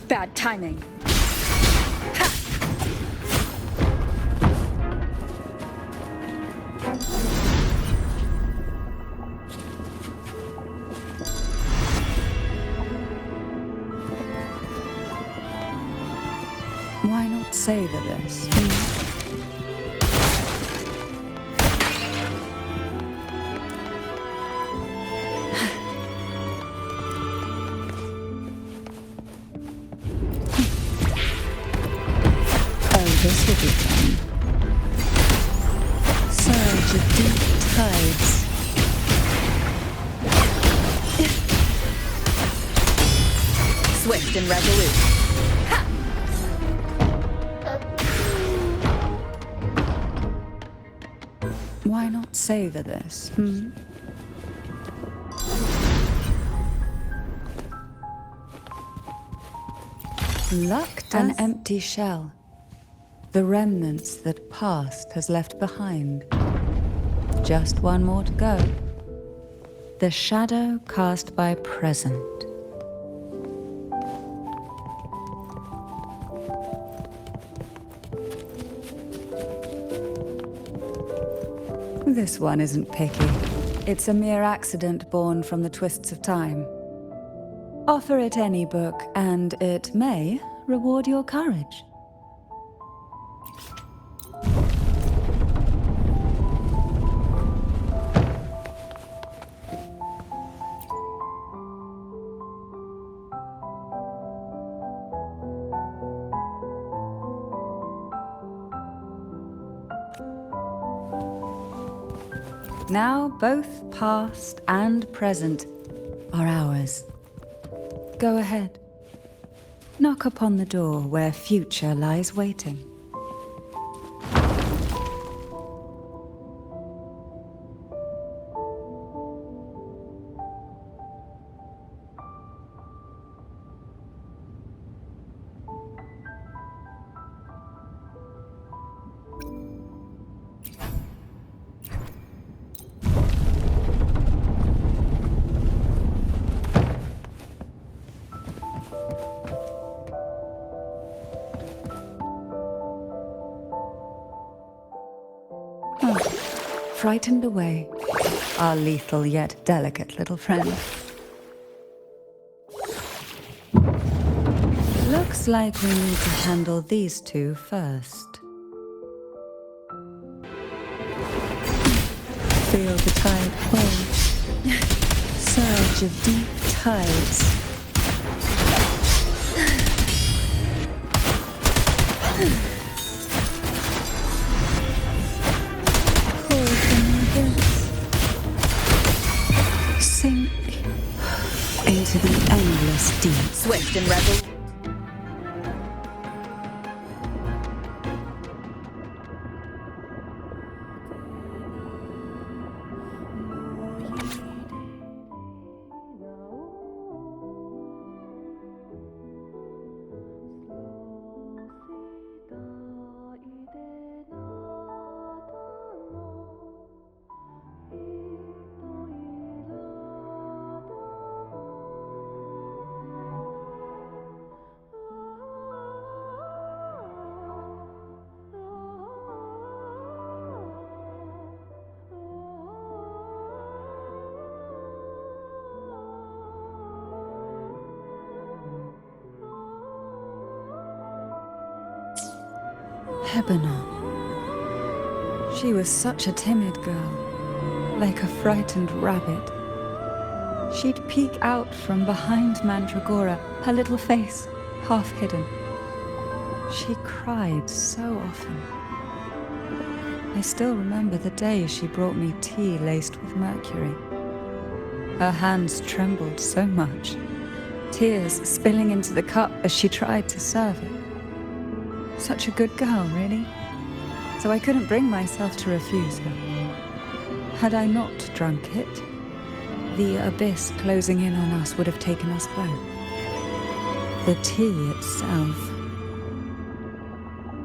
Bad timing. Why not savor this? Oh, this will be fun. Surge of deep tides. Swift and resolute. Why not savor this, Luck does. An empty shell. The remnants that past has left behind. Just one more to go. The shadow cast by present. This one isn't picky. It's a mere accident born from the twists of time. Offer it any book, and it may reward your courage. Now both past and present are ours. Go ahead. Knock upon the door where future lies waiting. Frightened away, our lethal yet delicate little friend. Looks like we need to handle these two first. Feel the tide pull. Surge of deep tides. Sink into the endless deep. Swift and rebel. Lebanon. She was such a timid girl, like a frightened rabbit. She'd peek out from behind Mandragora, her little face half hidden. She cried so often. I still remember the day she brought me tea laced with mercury. Her hands trembled so much, tears spilling into the cup as she tried to serve it. Such a good girl, really. So I couldn't bring myself to refuse her. Had I not drunk it, the abyss closing in on us would have taken us both. The tea itself,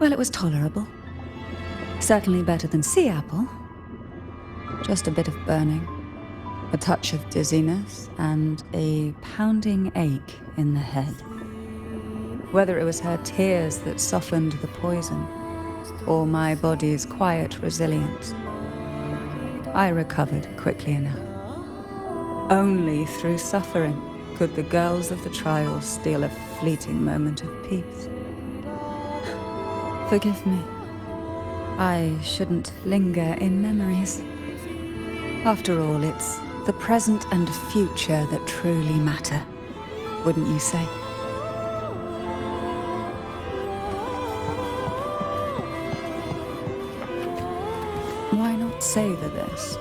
well, it was tolerable. Certainly better than sea apple. Just a bit of burning, a touch of dizziness, and a pounding ache in the head. Whether it was her tears that softened the poison, or my body's quiet resilience, I recovered quickly enough. Only through suffering could the girls of the trial steal a fleeting moment of peace. Forgive me. I shouldn't linger in memories. After all, it's the present and future that truly matter, wouldn't you say? Why not savor this,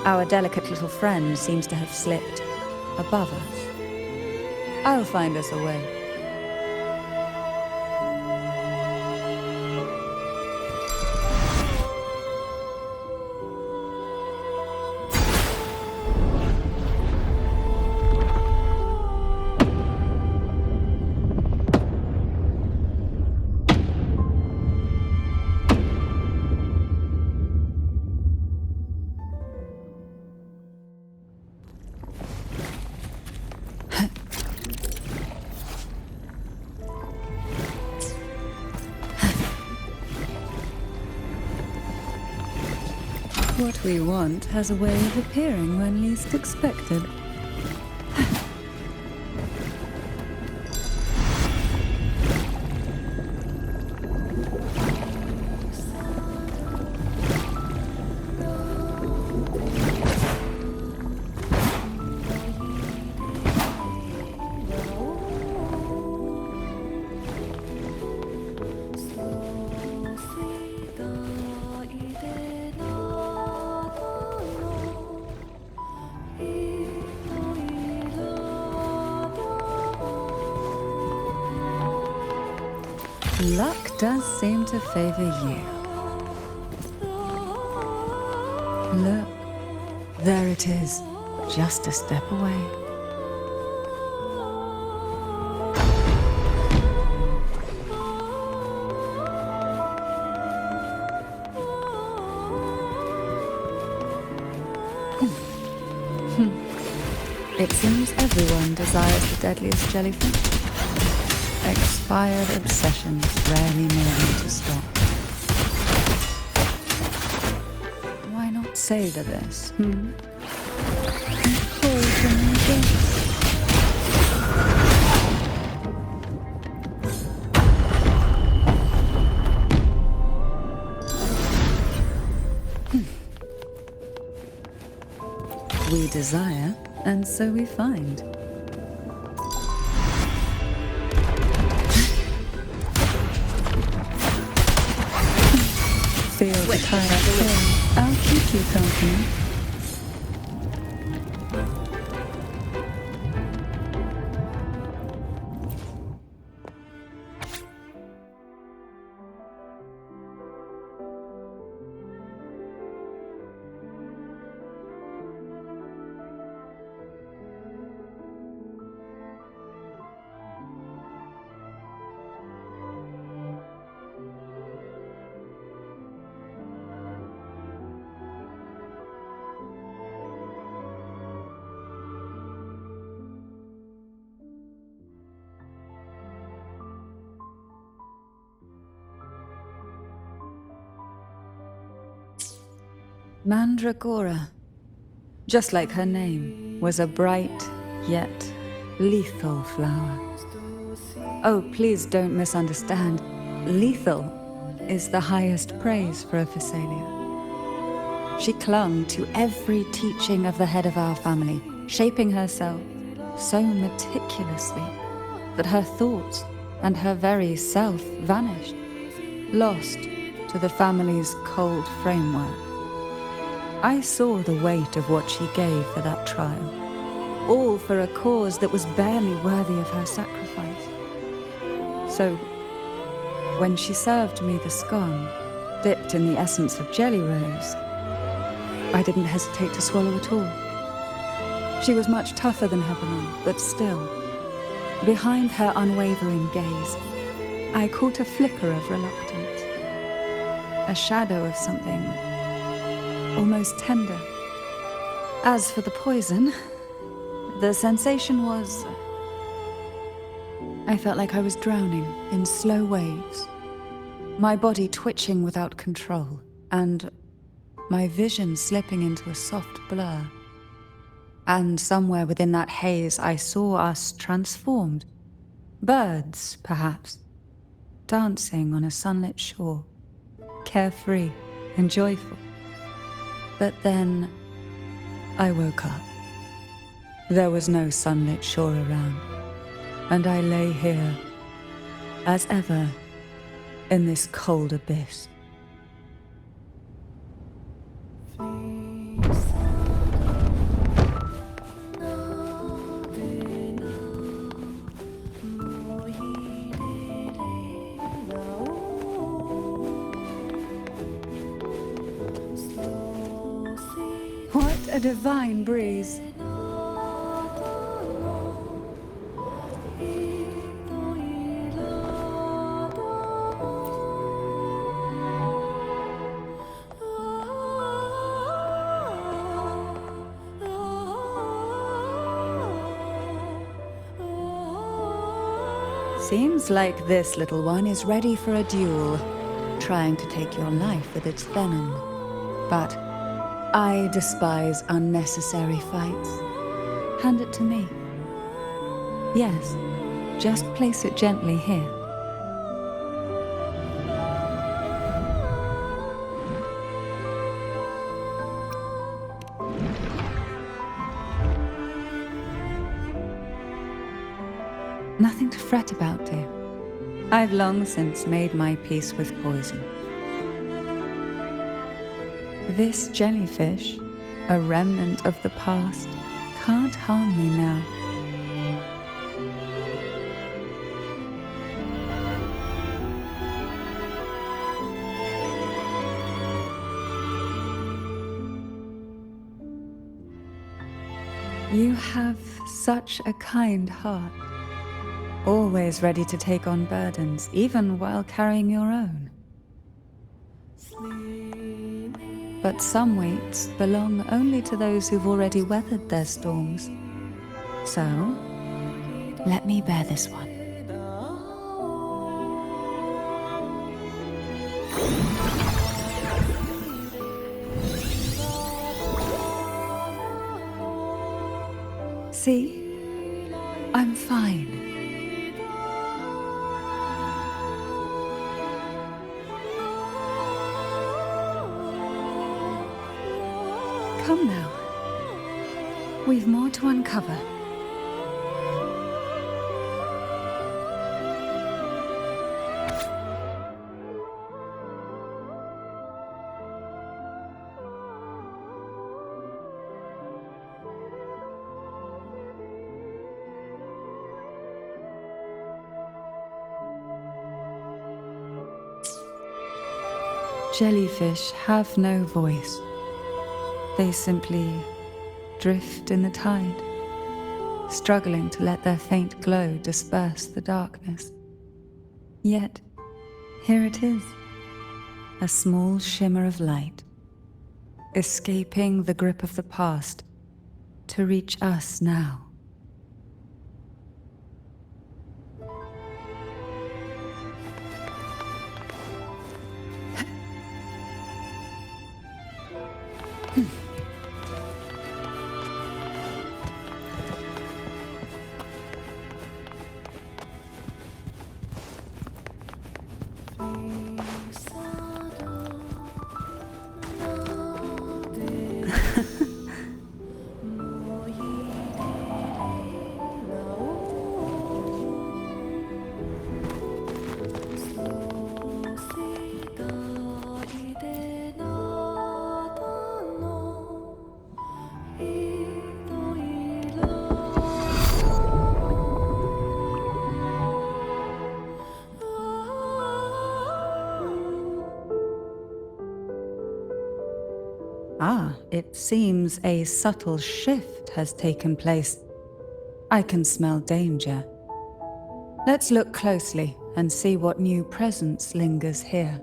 Our delicate little friend seems to have slipped above us. I'll find us a way. What we want has a way of appearing when least expected. Luck does seem to favor you. Look, there it is, just a step away. It seems everyone desires the deadliest jellyfish. Expired obsessions rarely know when to stop. Why not savor this, And call for new guests? We desire, and so we find. Feel the tide flow. I'll keep you company. Mandragora, just like her name, was a bright yet lethal flower. Oh, please don't misunderstand. Lethal is the highest praise for a Phasalia. She clung to every teaching of the head of our family, shaping herself so meticulously that her thoughts and her very self vanished, lost to the family's cold framework. I saw the weight of what she gave for that trial, all for a cause that was barely worthy of her sacrifice. So, when she served me the scone, dipped in the essence of jelly rose, I didn't hesitate to swallow at all. She was much tougher than her belong, but still, behind her unwavering gaze, I caught a flicker of reluctance, a shadow of something almost tender. As for the poison, the sensation was... I felt like I was drowning in slow waves, my body twitching without control, and my vision slipping into a soft blur. And somewhere within that haze, I saw us transformed. Birds, perhaps, dancing on a sunlit shore, carefree and joyful. But then, I woke up. There was no sunlit shore around, and I lay here, as ever, in this cold abyss. a divine breeze. Seems like this little one is ready for a duel, trying to take your life with its venom. But I despise unnecessary fights. Hand it to me. Yes, just place it gently here. Nothing to fret about, dear. I've long since made my peace with poison. This jellyfish, a remnant of the past, can't harm me now. You have such a kind heart. Always ready to take on burdens, even while carrying your own. But some weights belong only to those who've already weathered their storms. So, let me bear this one. See? I'm fine. Come now. We've more to uncover. Jellyfish have no voice. They simply drift in the tide, struggling to let their faint glow disperse the darkness. Yet, here it is, a small shimmer of light, escaping the grip of the past to reach us now. Ah, it seems a subtle shift has taken place. I can smell danger. Let's look closely and see what new presence lingers here.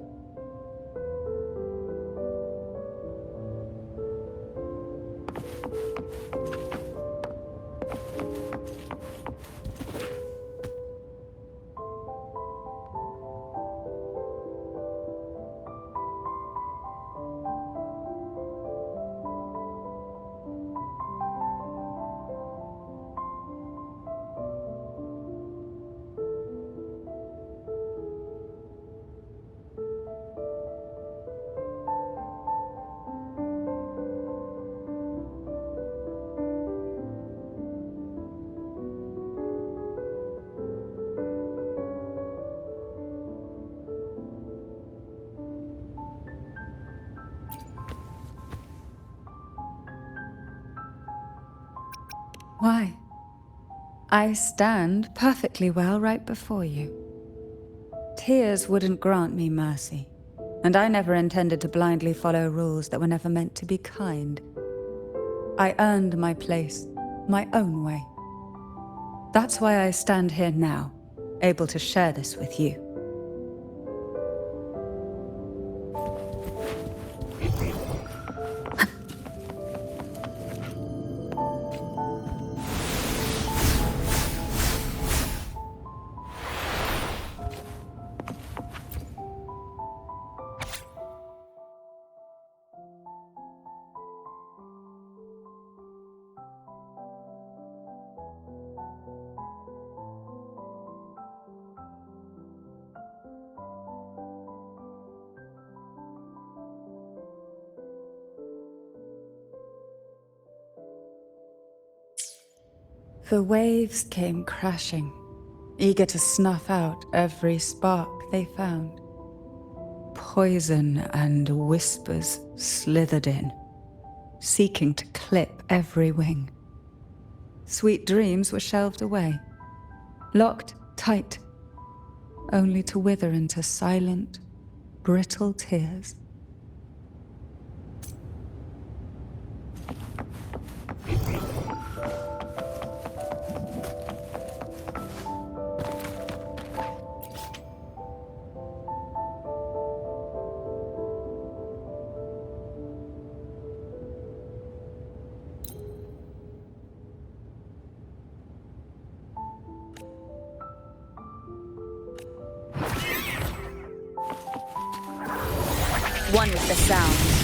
Why? I stand perfectly well right before you. Tears wouldn't grant me mercy, and I never intended to blindly follow rules that were never meant to be kind. I earned my place, my own way. That's why I stand here now, able to share this with you. The waves came crashing, eager to snuff out every spark they found. Poison and whispers slithered in, seeking to clip every wing. Sweet dreams were shelved away, locked tight, only to wither into silent, brittle tears. One with the sound.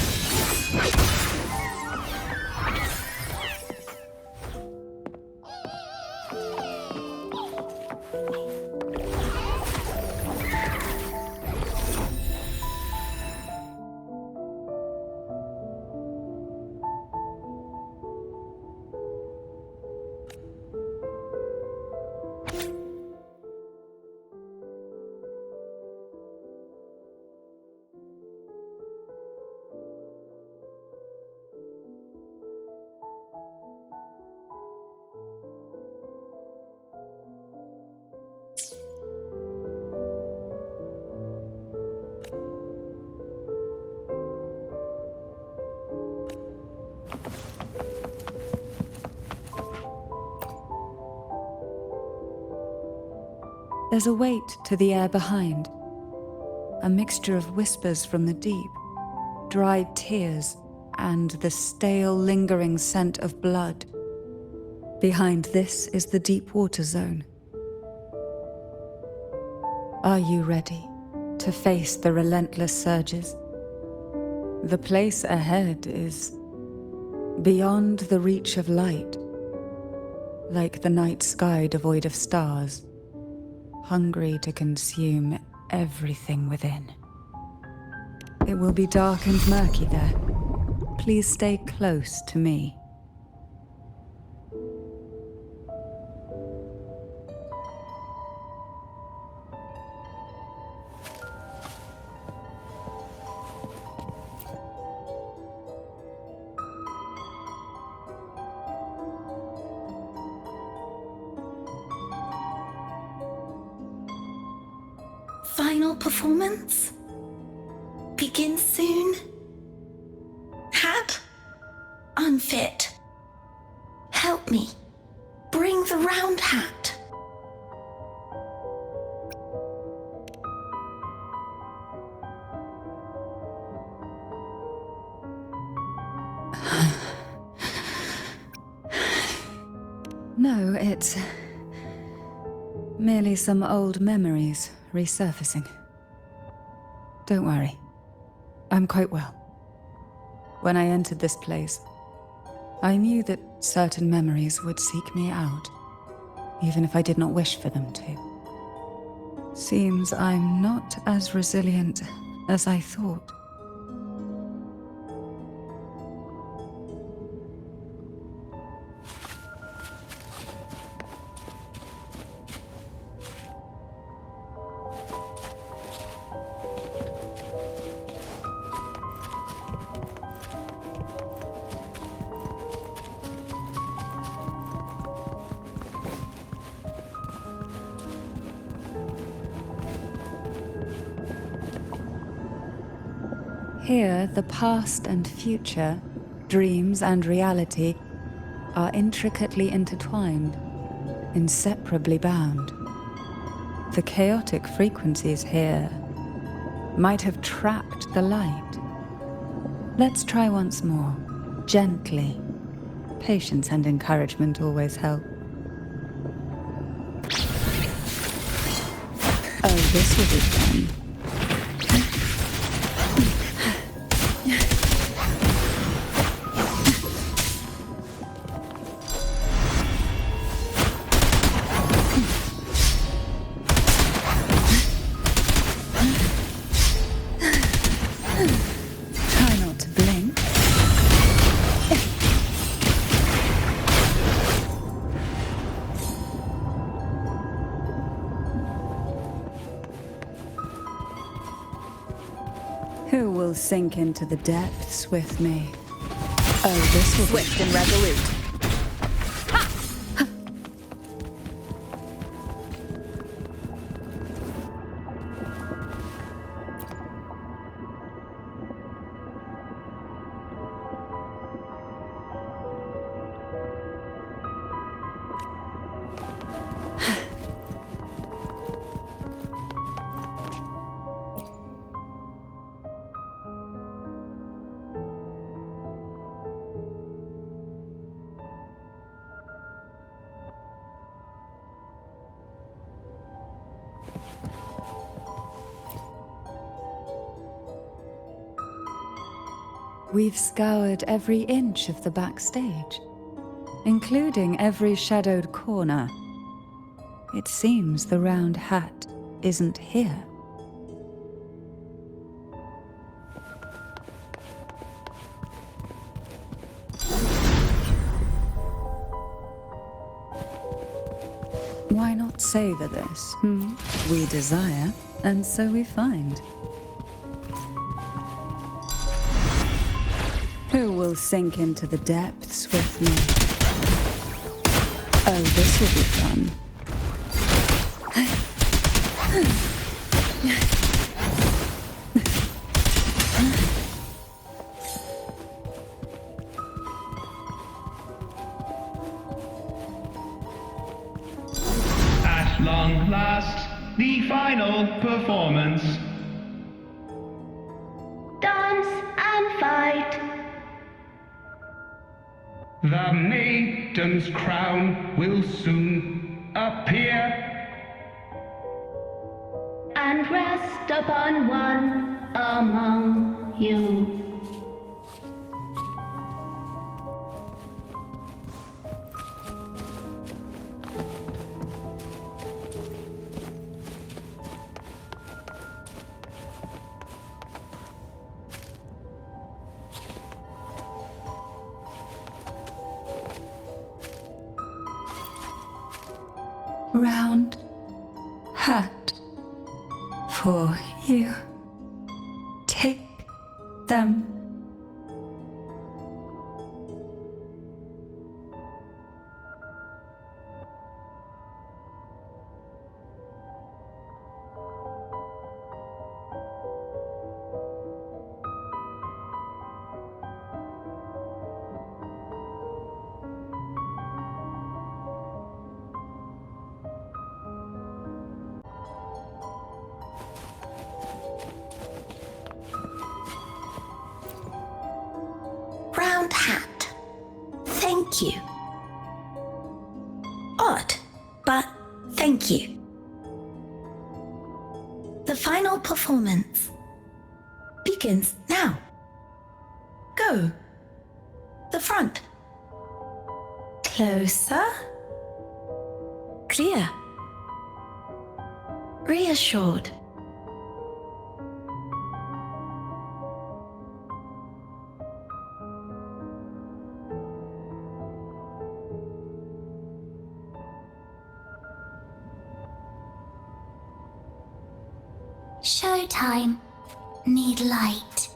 There's a weight to the air behind, a mixture of whispers from the deep, dried tears, and the stale, lingering scent of blood. Behind this is the deep water zone. Are you ready to face the relentless surges? The place ahead is beyond the reach of light, like the night sky devoid of stars, hungry to consume everything within. It will be dark and murky there. Please stay close to me. Final performance? Begin soon? Hat? Unfit. Help me. Bring the round hat. No, it's merely some old memories resurfacing. Don't worry. I'm quite well. When I entered this place, I knew that certain memories would seek me out, even if I did not wish for them to. Seems I'm not as resilient as I thought. Here, the past and future dreams and reality are intricately intertwined, inseparably bound. The chaotic frequencies here might have trapped the light. Let's try once more, gently. Patience and encouragement always help. Oh, this will be fun. Try not to blink. Who will sink into the depths with me? Oh, this will Swift and resolute. We've scoured every inch of the backstage, including every shadowed corner. It seems the round hat isn't here. Why not savor this? We desire, and so we find. Who will sink into the depths with me? Oh, this will be fun. At long last, the final performance. Dance and fight. The maiden's crown will soon appear. And rest upon one among you. Round hat for you. Take them. Round hat. Thank you. Odd, but thank you. The final performance begins now. Go. The front. Closer. Clear. Reassured. Showtime. Need light.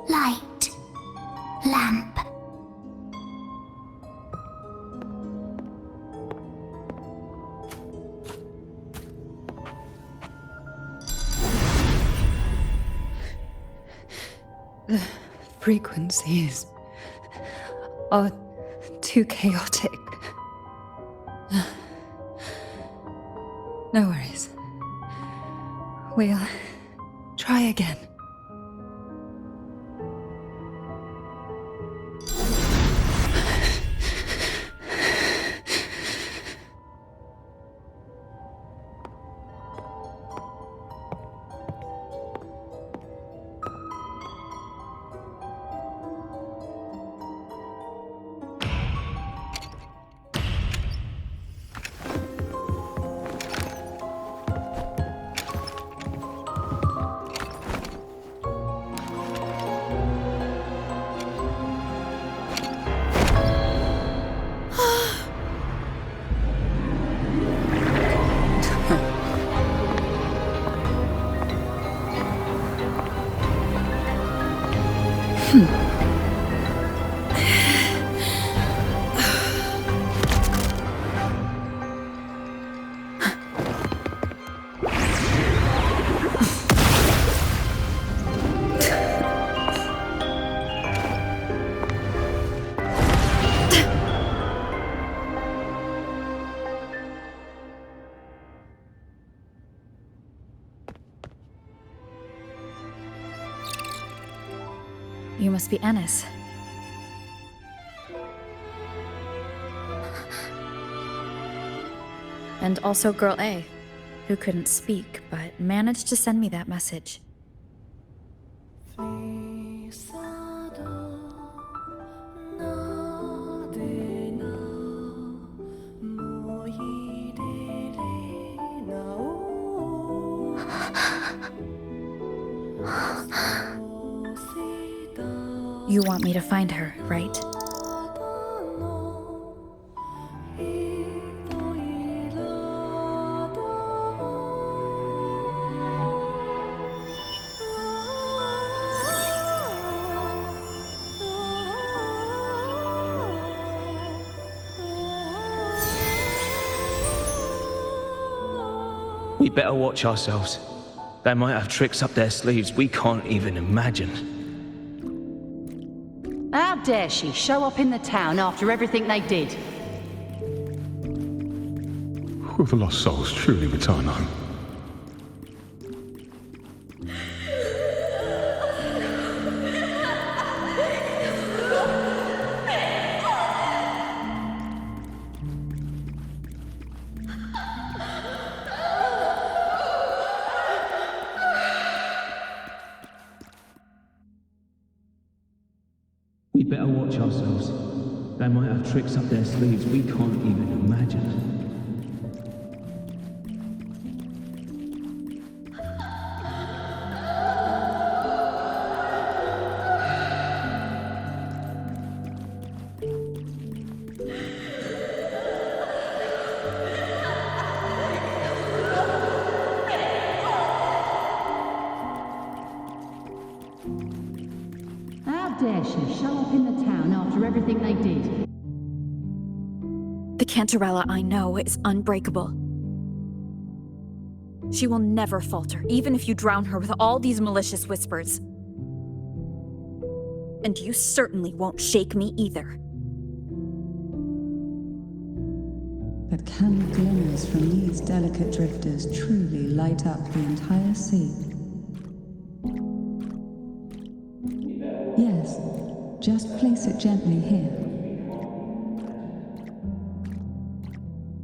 Light. Lamp. The frequencies are too chaotic. No worries. We'll try again. You must be Ennis. And also Girl A, who couldn't speak, but managed to send me that message. You want me to find her, right? We better watch ourselves. They might have tricks up their sleeves we can't even imagine. How dare she show up in the town after everything they did? Will the lost souls truly return home? We better watch ourselves. They might have tricks up their sleeves we can't even imagine. How dare she show up in the town after everything they did? The Cantarella I know is unbreakable. She will never falter, even if you drown her with all these malicious whispers. And you certainly won't shake me either. But can the glimmers from these delicate drifters truly light up the entire sea? Yes, just place it gently here.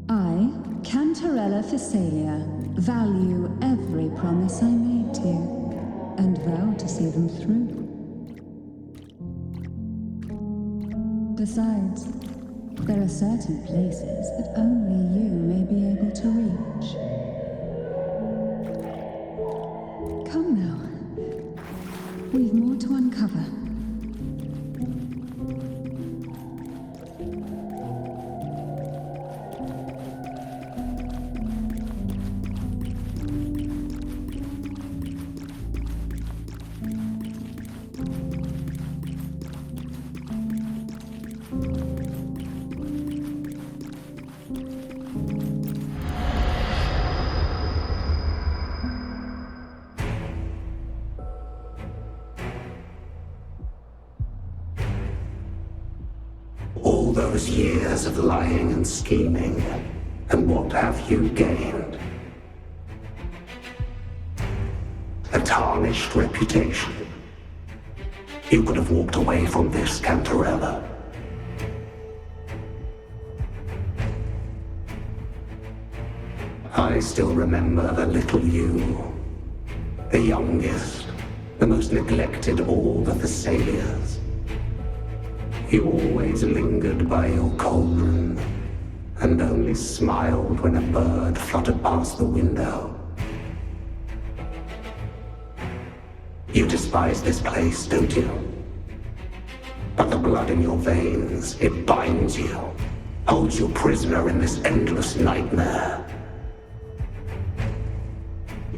I, Cantarella Physalia, value every promise I made to you, and vow to see them through. Besides, there are certain places that only you may be able to reach. Come now. We've more to uncover. those years of lying and scheming, and what have you gained? A tarnished reputation. You could have walked away from this, Cantarella. I still remember the little you, the youngest, the most neglected of all the Thessalians. You always lingered by your cauldron, and only smiled when a bird fluttered past the window. You despise this place, don't you? But the blood in your veins, it binds you, holds you prisoner in this endless nightmare.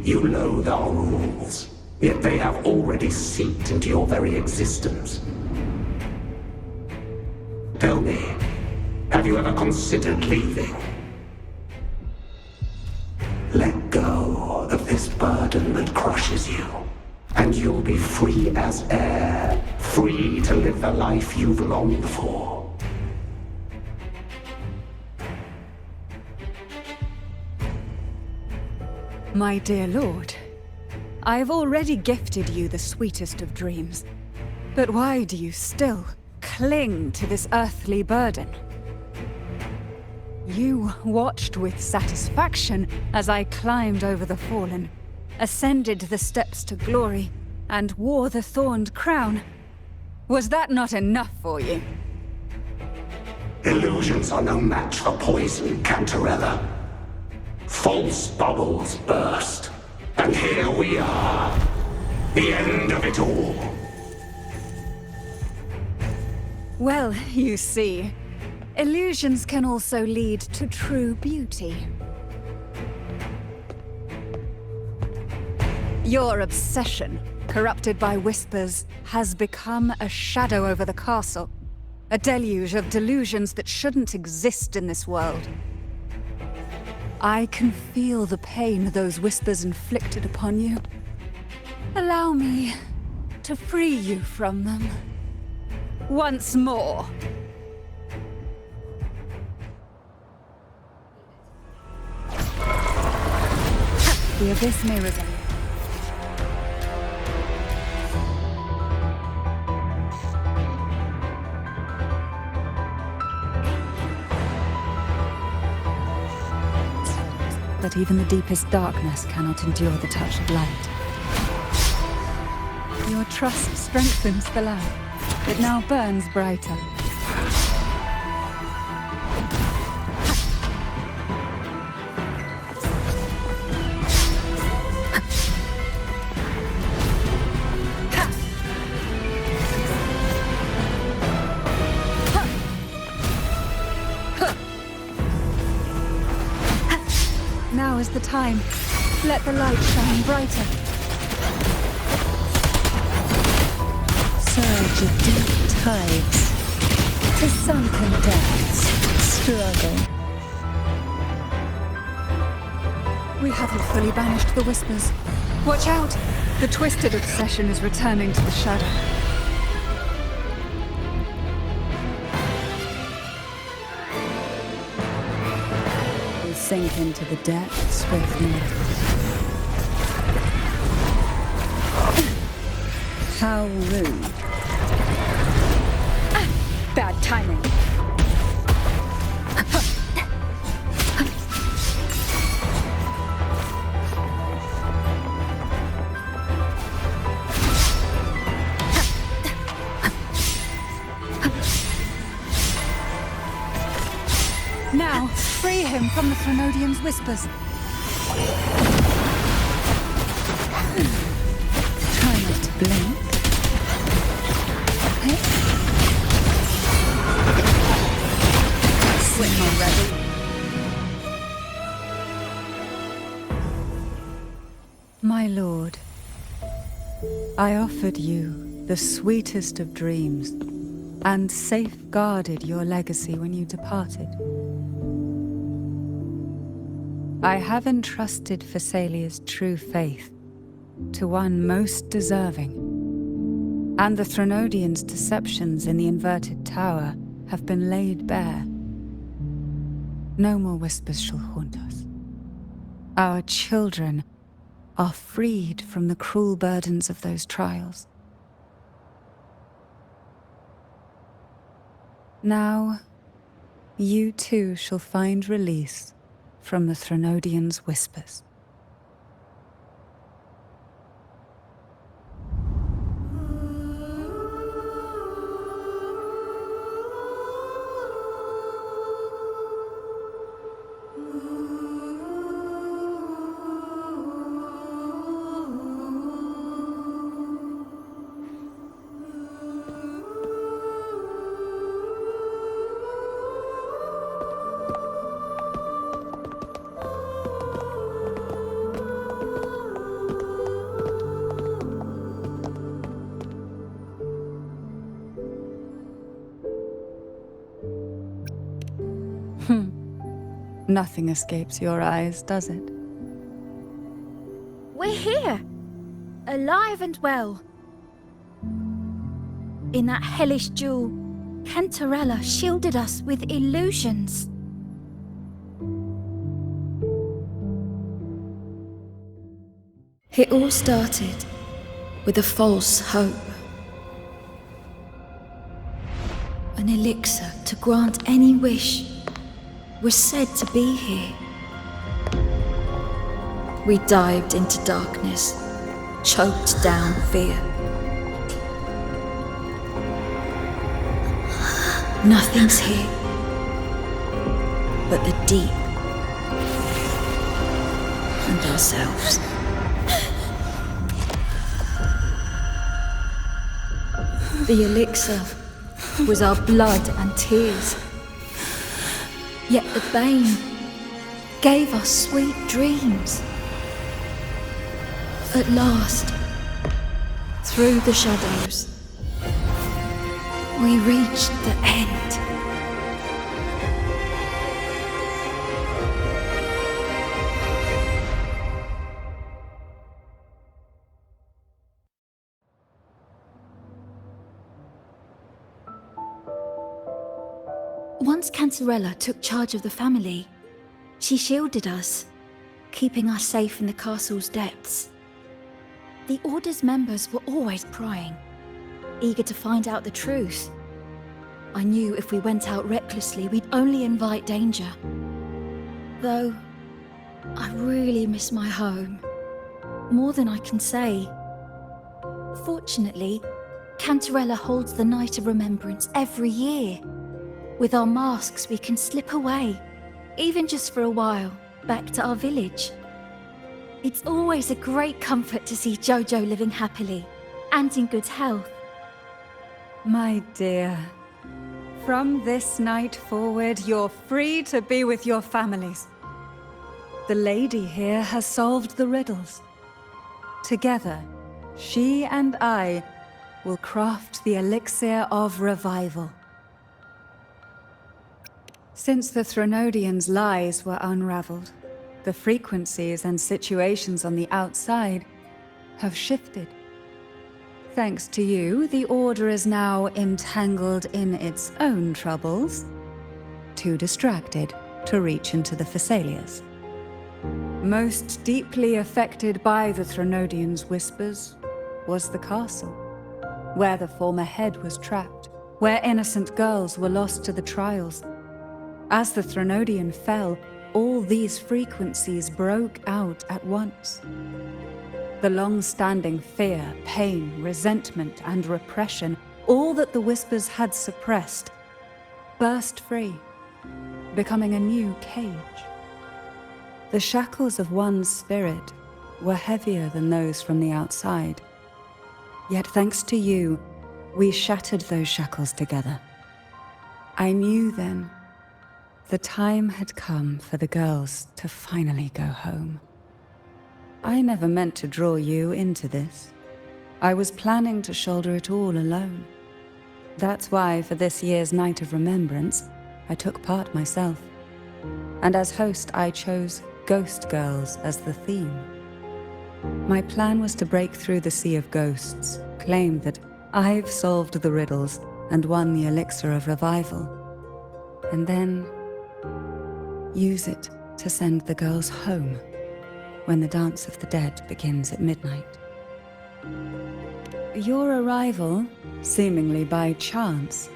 You loathe our rules, yet they have already seeped into your very existence. Tell me, have you ever considered leaving? Let go of this burden that crushes you, and you'll be free as air, free to live the life you've longed for. My dear lord, I have already gifted you the sweetest of dreams. But why do you still cling to this earthly burden? You watched with satisfaction as I climbed over the fallen, ascended the steps to glory, and wore the thorned crown. Was that not enough for you? Illusions are no match for poison, Cantarella. False bubbles burst, and here we are, the end of it all. Well, you see, illusions can also lead to true beauty. Your obsession, corrupted by whispers, has become a shadow over the castle. A deluge of delusions that shouldn't exist in this world. I can feel the pain those whispers inflicted upon you. Allow me to free you from them. Once more. The abyss may resemble. But even the deepest darkness cannot endure the touch of light. Your trust strengthens the lamp. It now burns brighter. Now is the time. Let the light shine brighter. Surge of deep tides to sunken depths. Struggle. We haven't fully banished the whispers. Watch out! The twisted obsession is returning to the shadow. We'll sink into the depths with me. How rude. Bad timing. Now, free him from the Threnodian's whispers. Try not to blink. Swim already. My lord, I offered you the sweetest of dreams and safeguarded your legacy when you departed. I have entrusted Thessalia's true faith to one most deserving, and the Threnodians' deceptions in the inverted tower have been laid bare. No more whispers shall haunt us. Our children are freed from the cruel burdens of those trials. Now, you too shall find release from the Threnodian's whispers. Nothing escapes your eyes, does it? We're here, alive and well. In that hellish duel, Cantarella shielded us with illusions. It all started with a false hope. An elixir to grant any wish was said to be here. We dived into darkness, choked down fear. Nothing's here but the deep and ourselves. The elixir was our blood and tears. Yet the bane gave us sweet dreams. At last, through the shadows, we reached the end. Once Cantarella took charge of the family, she shielded us, keeping us safe in the castle's depths. The Order's members were always prying, eager to find out the truth. I knew if we went out recklessly, we'd only invite danger. Though, I really miss my home, more than I can say. Fortunately, Cantarella holds the Night of Remembrance every year. With our masks, we can slip away, even just for a while, back to our village. It's always a great comfort to see Jojo living happily and in good health. My dear, from this night forward, you're free to be with your families. The lady here has solved the riddles. Together, she and I will craft the elixir of revival. Since the Threnodians' lies were unraveled, the frequencies and situations on the outside have shifted. Thanks to you, the Order is now entangled in its own troubles, too distracted to reach into the Thessalias. Most deeply affected by the Threnodians' whispers was the castle, where the former head was trapped, where innocent girls were lost to the trials. As the Threnodian fell, all these frequencies broke out at once. The long-standing fear, pain, resentment, and repression, all that the whispers had suppressed, burst free, becoming a new cage. The shackles of one's spirit were heavier than those from the outside. Yet thanks to you, we shattered those shackles together. I knew then the time had come for the girls to finally go home. I never meant to draw you into this. I was planning to shoulder it all alone. That's why for this year's Night of Remembrance, I took part myself. And as host, I chose Ghost Girls as the theme. My plan was to break through the sea of ghosts, claim that I've solved the riddles and won the elixir of revival, and then use it to send the girls home when the Dance of the Dead begins at midnight. Your arrival, seemingly by chance,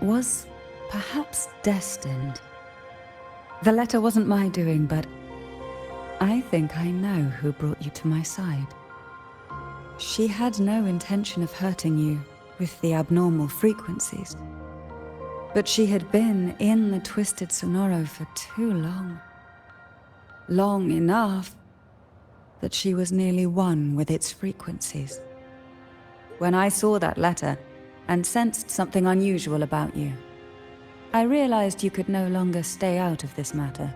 was perhaps destined. The letter wasn't my doing, but I think I know who brought you to my side. She had no intention of hurting you with the abnormal frequencies, but she had been in the Twisted Sonoro for too long. Long enough that she was nearly one with its frequencies. When I saw that letter and sensed something unusual about you, I realized you could no longer stay out of this matter.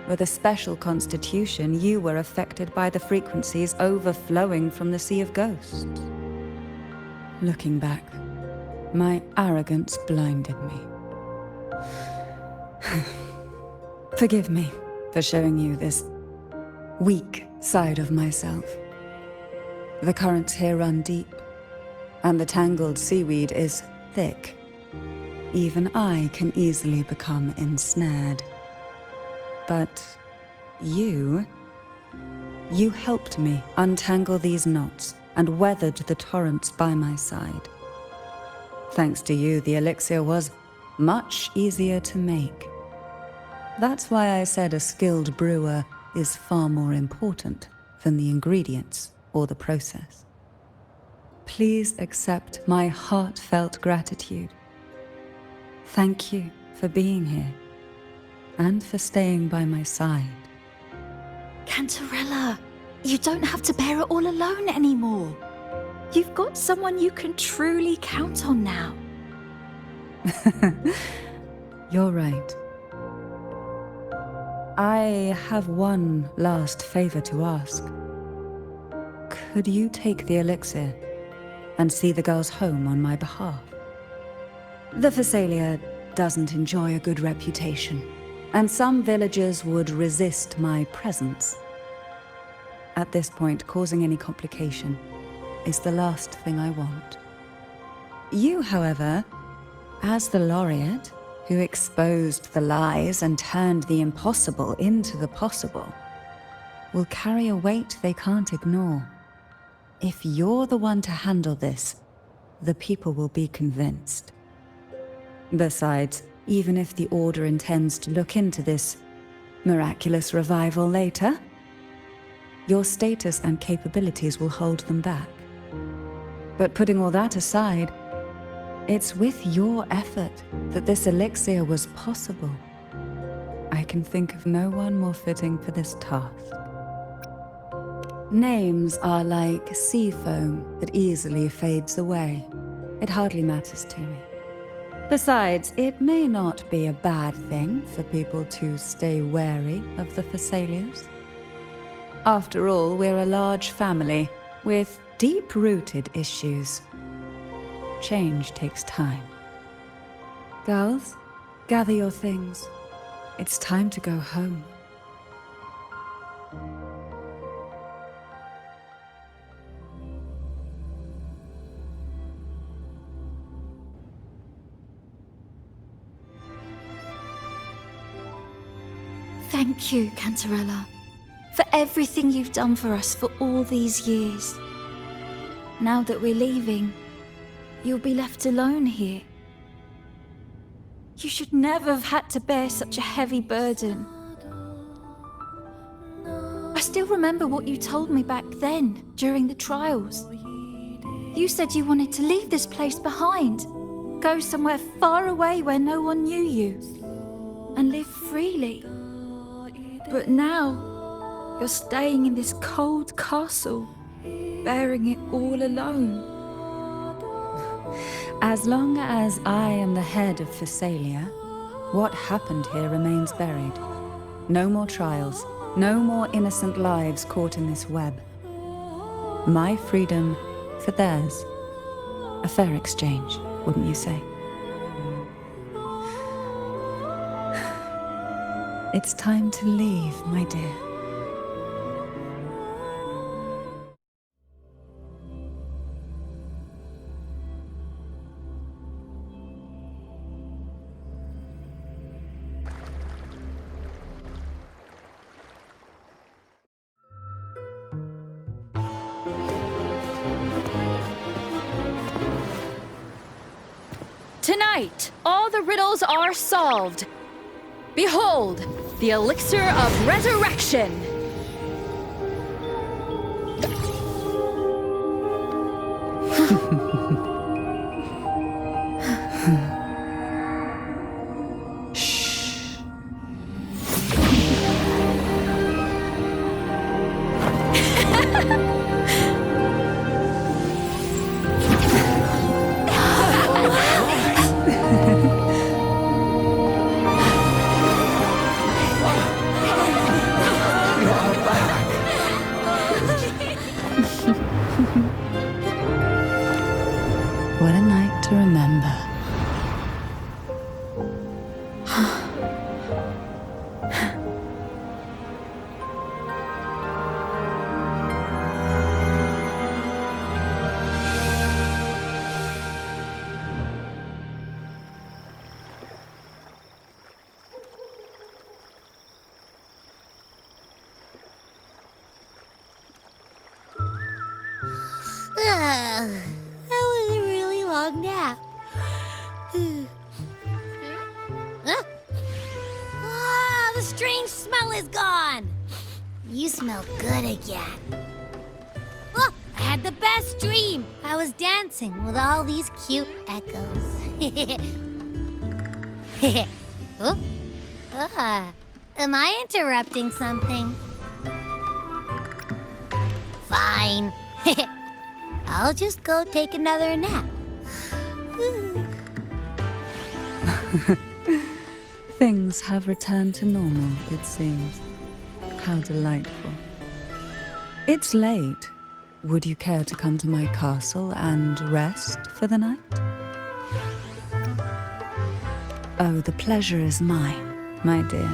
With a special constitution, you were affected by the frequencies overflowing from the Sea of Ghosts. Looking back, my arrogance blinded me. Forgive me for showing you this weak side of myself. The currents here run deep, and the tangled seaweed is thick. Even I can easily become ensnared. But you helped me untangle these knots and weathered the torrents by my side. Thanks to you, the elixir was much easier to make. That's why I said a skilled brewer is far more important than the ingredients or the process. Please accept my heartfelt gratitude. Thank you for being here and for staying by my side. Cantarella, you don't have to bear it all alone anymore. You've got someone you can truly count on now. You're right. I have one last favor to ask. Could you take the elixir and see the girls home on my behalf? The Phasalia doesn't enjoy a good reputation, and some villagers would resist my presence. At this point, causing any complication is the last thing I want. You, however, as the laureate who exposed the lies and turned the impossible into the possible, will carry a weight they can't ignore. If you're the one to handle this, the people will be convinced. Besides, even if the Order intends to look into this miraculous revival later, your status and capabilities will hold them back. But putting all that aside, it's with your effort that this elixir was possible. I can think of no one more fitting for this task. Names are like sea foam that easily fades away. It hardly matters to me. Besides, it may not be a bad thing for people to stay wary of the Phasalias. After all, we're a large family with deep-rooted issues. Change takes time. Girls, gather your things. It's time to go home. Thank you, Cantarella, for everything you've done for us for all these years. Now that we're leaving, you'll be left alone here. You should never have had to bear such a heavy burden. I still remember what you told me back then, during the trials. You said you wanted to leave this place behind, go somewhere far away where no one knew you, and live freely. But now, you're staying in this cold castle, bearing it all alone. As long as I am the head of Phasalia, what happened here remains buried. No more trials, no more innocent lives caught in this web. My freedom for theirs. A fair exchange, wouldn't you say? It's time to leave, my dear. Tonight, all the riddles are solved. Behold, the elixir of resurrection. What a night to remember. That was a really long nap. Ah, the strange smell is gone. You smell good again. Oh, I had the best dream. I was dancing with all these cute echoes. Oh? Am I interrupting something? Fine. I'll just go take another nap. Things have returned to normal, it seems. How delightful. It's late. Would you care to come to my castle and rest for the night? Oh, the pleasure is mine, my dear.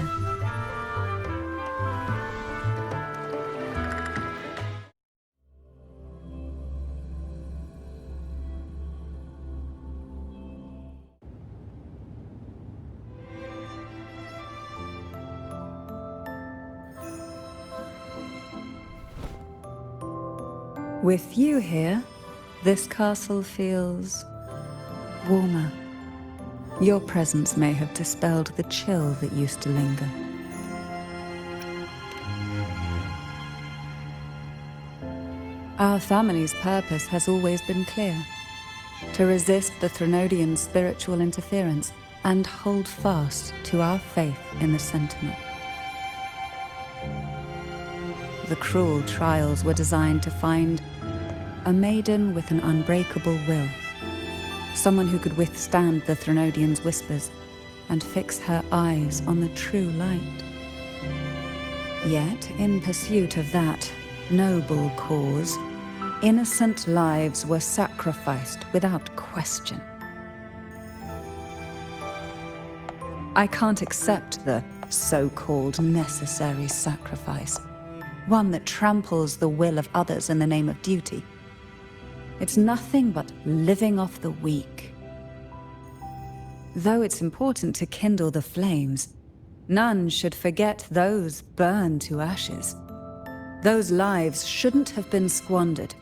With you here, this castle feels warmer. Your presence may have dispelled the chill that used to linger. Our family's purpose has always been clear: to resist the Threnodian spiritual interference and hold fast to our faith in the Sentinel. The cruel trials were designed to find a maiden with an unbreakable will, someone who could withstand the Threnodian's whispers and fix her eyes on the true light. Yet, in pursuit of that noble cause, innocent lives were sacrificed without question. I can't accept the so-called necessary sacrifice, one that tramples the will of others in the name of duty. It's nothing but living off the weak. Though it's important to kindle the flames, none should forget those burned to ashes. Those lives shouldn't have been squandered.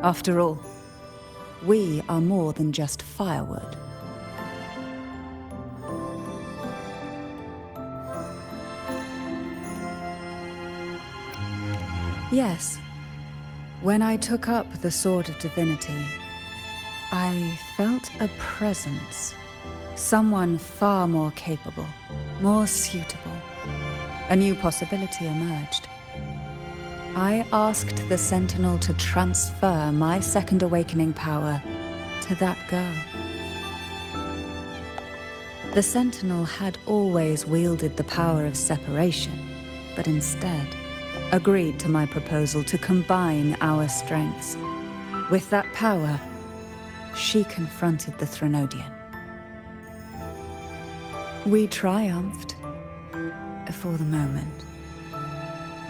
After all, we are more than just firewood. Yes. When I took up the Sword of Divinity, I felt a presence. Someone far more capable, more suitable. A new possibility emerged. I asked the Sentinel to transfer my second awakening power to that girl. The Sentinel had always wielded the power of separation, but instead agreed to my proposal to combine our strengths. With that power, she confronted the Threnodian. We triumphed, for the moment.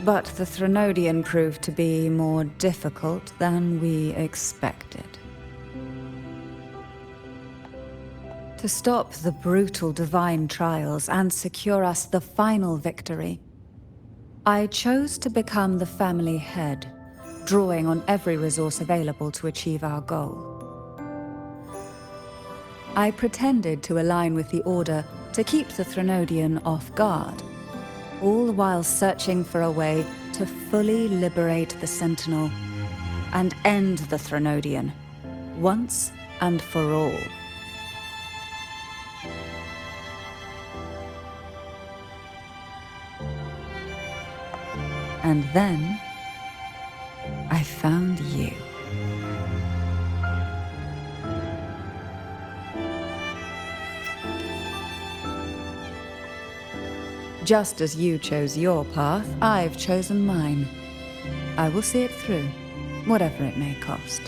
But the Threnodian proved to be more difficult than we expected. To stop the brutal divine trials and secure us the final victory, I chose to become the family head, drawing on every resource available to achieve our goal. I pretended to align with the Order to keep the Threnodian off guard, all while searching for a way to fully liberate the Sentinel and end the Threnodian, once and for all. And then I found you. Just as you chose your path, I've chosen mine. I will see it through, whatever it may cost.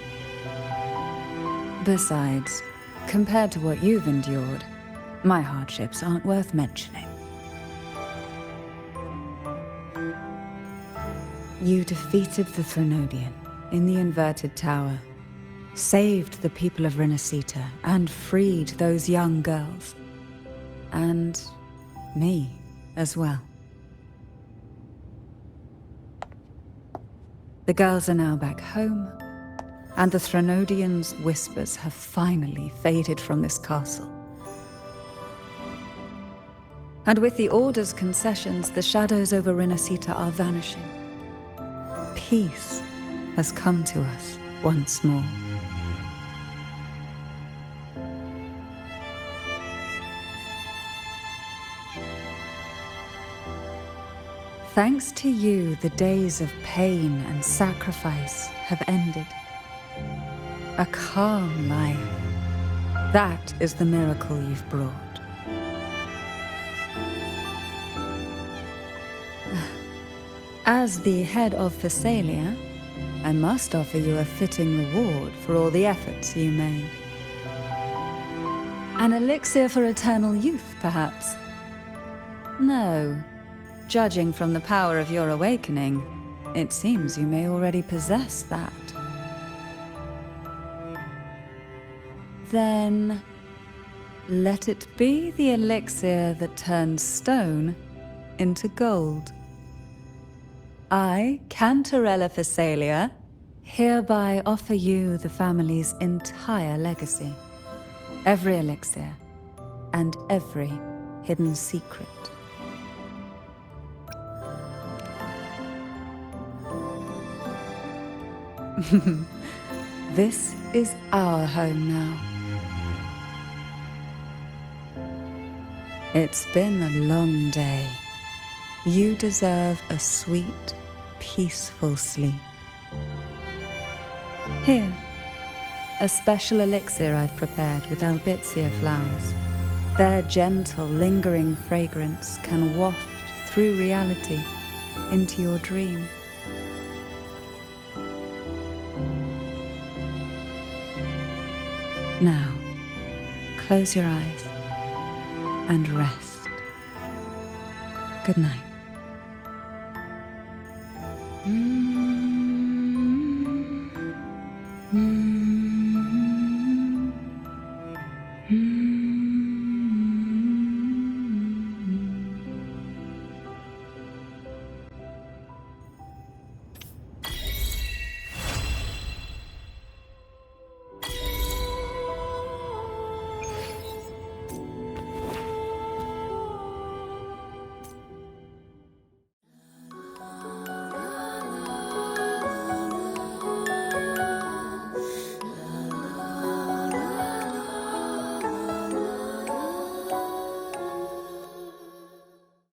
Besides, compared to what you've endured, my hardships aren't worth mentioning. You defeated the Threnodian in the Inverted Tower, saved the people of Renacita, and freed those young girls. And me as well. The girls are now back home, and the Threnodian's whispers have finally faded from this castle. And with the Order's concessions, the shadows over Renacita are vanishing. Peace has come to us once more. Thanks to you, the days of pain and sacrifice have ended. A calm life. That is the miracle you've brought. As the head of Thessalia, I must offer you a fitting reward for all the efforts you made. An elixir for eternal youth, perhaps? No. Judging from the power of your awakening, it seems you may already possess that. Then, let it be the elixir that turns stone into gold. I, Cantarella Thessalia, hereby offer you the family's entire legacy. Every elixir, and every hidden secret. This is our home now. It's been a long day. You deserve a sweet, peaceful sleep. Here, a special elixir I've prepared with albizia flowers. Their gentle, lingering fragrance can waft through reality into your dream. Now, close your eyes and rest. Good night.